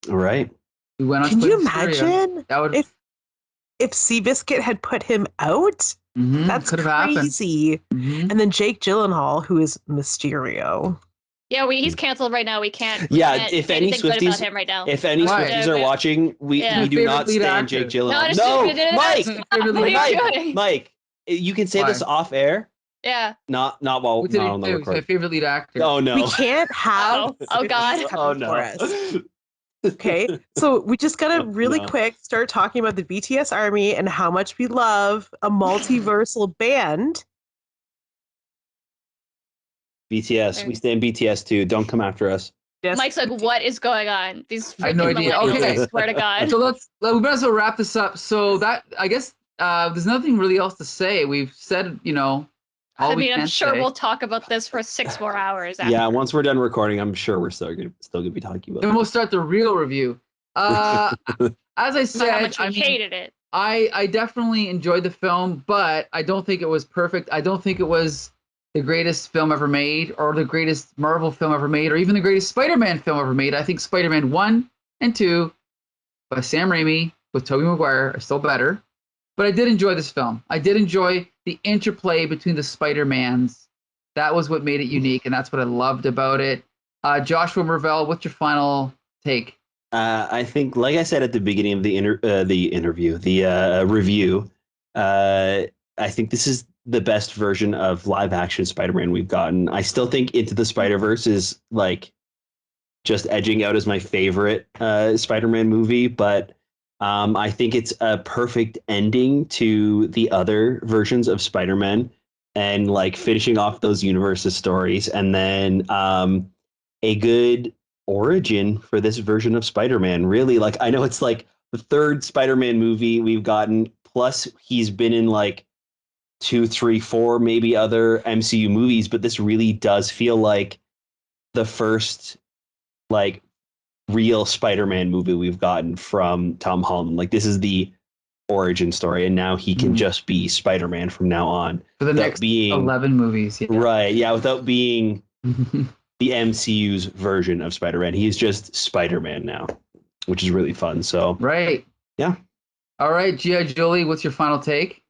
All right. Who went on Can you imagine that would if Seabiscuit had put him out? That's crazy. And then Jake Gyllenhaal, who is Mysterio. Yeah, he's canceled right now. We can't. If any Swifties about him right now. If any Swifties are watching, we do not stand Jake Gyllenhaal. No, Mike, you can say this off air. Yeah. Not while not on the recording. My favorite lead actor. Oh no. We can't have. Oh God. Oh no. For us. Okay, so we just gotta really quick start talking about the BTS Army and how much we love a multiversal band. BTS, we stand BTS too. Don't come after us. Yes. Mike's like, what is going on? These I have no idea. Okay, I swear to God. So we might as well wrap this up. So that, I guess, there's nothing really else to say. We've said, all I'm sure we'll talk about this for 6 more hours. Yeah, once we're done recording, I'm sure we're still gonna be talking about it. Then we'll start the real review. As as I Not how said, much you I mean, hated it. I definitely enjoyed the film, but I don't think it was perfect. I don't think it was the greatest film ever made, or the greatest Marvel film ever made, or even the greatest Spider-Man film ever made. I think Spider-Man 1 and 2 by Sam Raimi with Tobey Maguire are still better. But I did enjoy this film. I did enjoy the interplay between the Spider-Mans. That was what made it unique, and that's what I loved about it. Joshua Murr-VELL, what's your final take? I think, like I said at the beginning of the review, I think this is the best version of live action Spider-Man we've gotten. I still think Into the Spider-Verse is like just edging out as my favorite Spider-Man movie, but I think it's a perfect ending to the other versions of Spider-Man, and like finishing off those universes stories, and then a good origin for this version of Spider-Man. Really, like, I know it's like the third Spider-Man movie we've gotten, plus he's been in like 2, 3, 4 maybe other MCU movies, but this really does feel like the first like real Spider-Man movie we've gotten from Tom Holland. Like, this is the origin story, and now he can just be Spider-Man from now on For the next 11 movies. Yeah. Right, yeah, without being the MCU's version of Spider-Man. He's just Spider-Man now, which is really fun. So right. Yeah. All right, G.I. Jolie, what's your final take?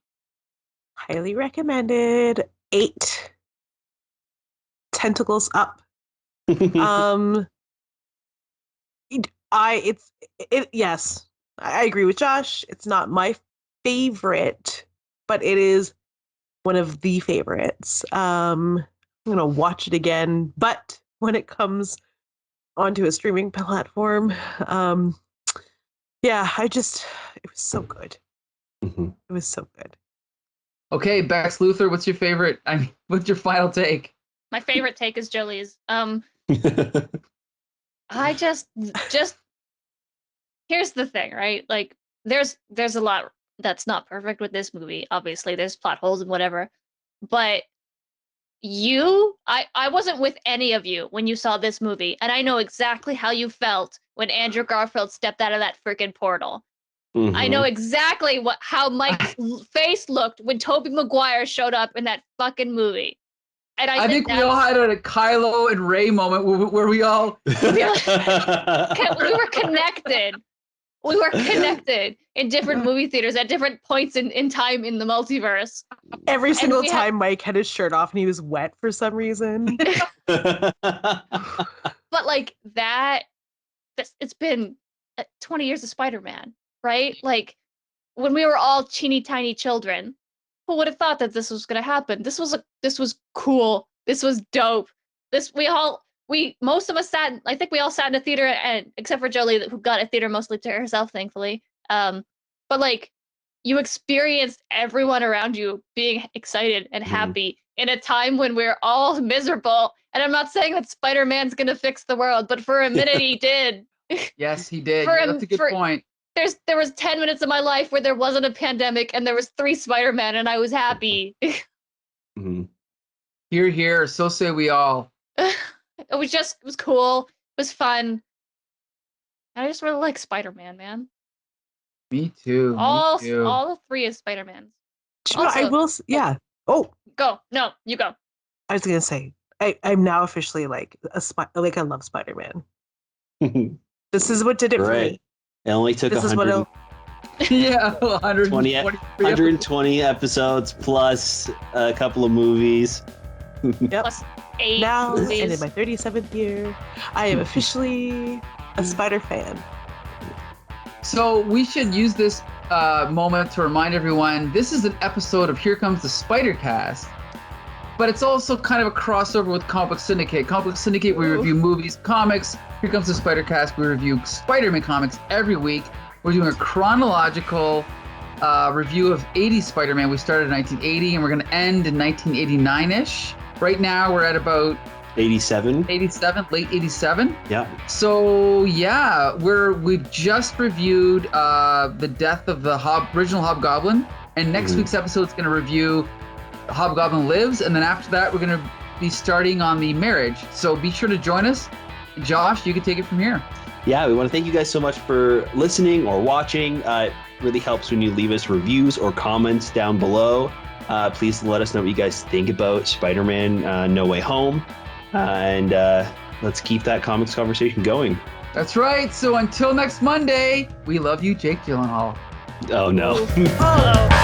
Highly recommended. 8 tentacles up. Yes, I agree with Josh. It's not my favorite, but it is one of the favorites. I'm gonna watch it again, but when it comes onto a streaming platform, it was so good. Mm-hmm. It was so good. Okay, Bex Luthor, what's your favorite? What's your final take? My favorite take is Jolie's. I just here's the thing, right? Like, there's a lot that's not perfect with this movie. Obviously, there's plot holes and whatever. But I wasn't with any of you when you saw this movie, and I know exactly how you felt when Andrew Garfield stepped out of that freaking portal. Mm-hmm. I know exactly how Mike's face looked when Tobey Maguire showed up in that fucking movie. And I think we all had a Kylo and Rey moment where we all we were connected. We were connected in different movie theaters at different points in time in the multiverse. Every single time Mike had his shirt off and he was wet for some reason. But like that, it's been 20 years of Spider-Man, right? Like, when we were all teeny tiny children, who would have thought that this was going to happen? This was cool. This was dope. Most of us sat. I think we all sat in a theater, and except for Jolie, who got a theater mostly to herself, thankfully. But like, you experienced everyone around you being excited and happy in a time when we're all miserable. And I'm not saying that Spider-Man's gonna fix the world, but for a minute he did. Yes, he did. That's a good point. There was 10 minutes of my life where there wasn't a pandemic and there was 3 Spider-Man and I was happy. Hear, hear. So say we all. It was cool. It was fun. I just really like Spider-Man, man. Me too. All 3 is Spider-Mans. I will. Yeah. Oh. Go. No, you go. I was gonna say I'm now officially like I love Spider-Man. This is what did it for me. It only took 120 episodes plus a couple of movies. Yep. Plus 8 now, movies. and in my 37th year, I am officially a Spider fan. So we should use this moment to remind everyone this is an episode of Here Comes the Spider-Cast, but it's also kind of a crossover with Comic Book Syndicate. Comic Book Syndicate, we review movies, comics. Here Comes the Spider-Cast, we review Spider-Man comics every week. We're doing a chronological review of 80s Spider-Man. We started in 1980, and we're going to end in 1989-ish. Right now, we're at about 87, late 87. Yeah. So yeah, we've just reviewed the death of the original Hobgoblin, and next week's episode is going to review Hobgoblin Lives, and then after that, we're going to be starting on the marriage. So be sure to join us. Josh, you can take it from here. yeah, we want to thank you guys so much for listening or watching. It really helps when you leave us reviews or comments down below. Please let us know what you guys think about Spider-Man No Way Home. And let's keep that comics conversation going. That's right. So until next Monday, we love you, Jake Gyllenhaal. Oh, no. Oh.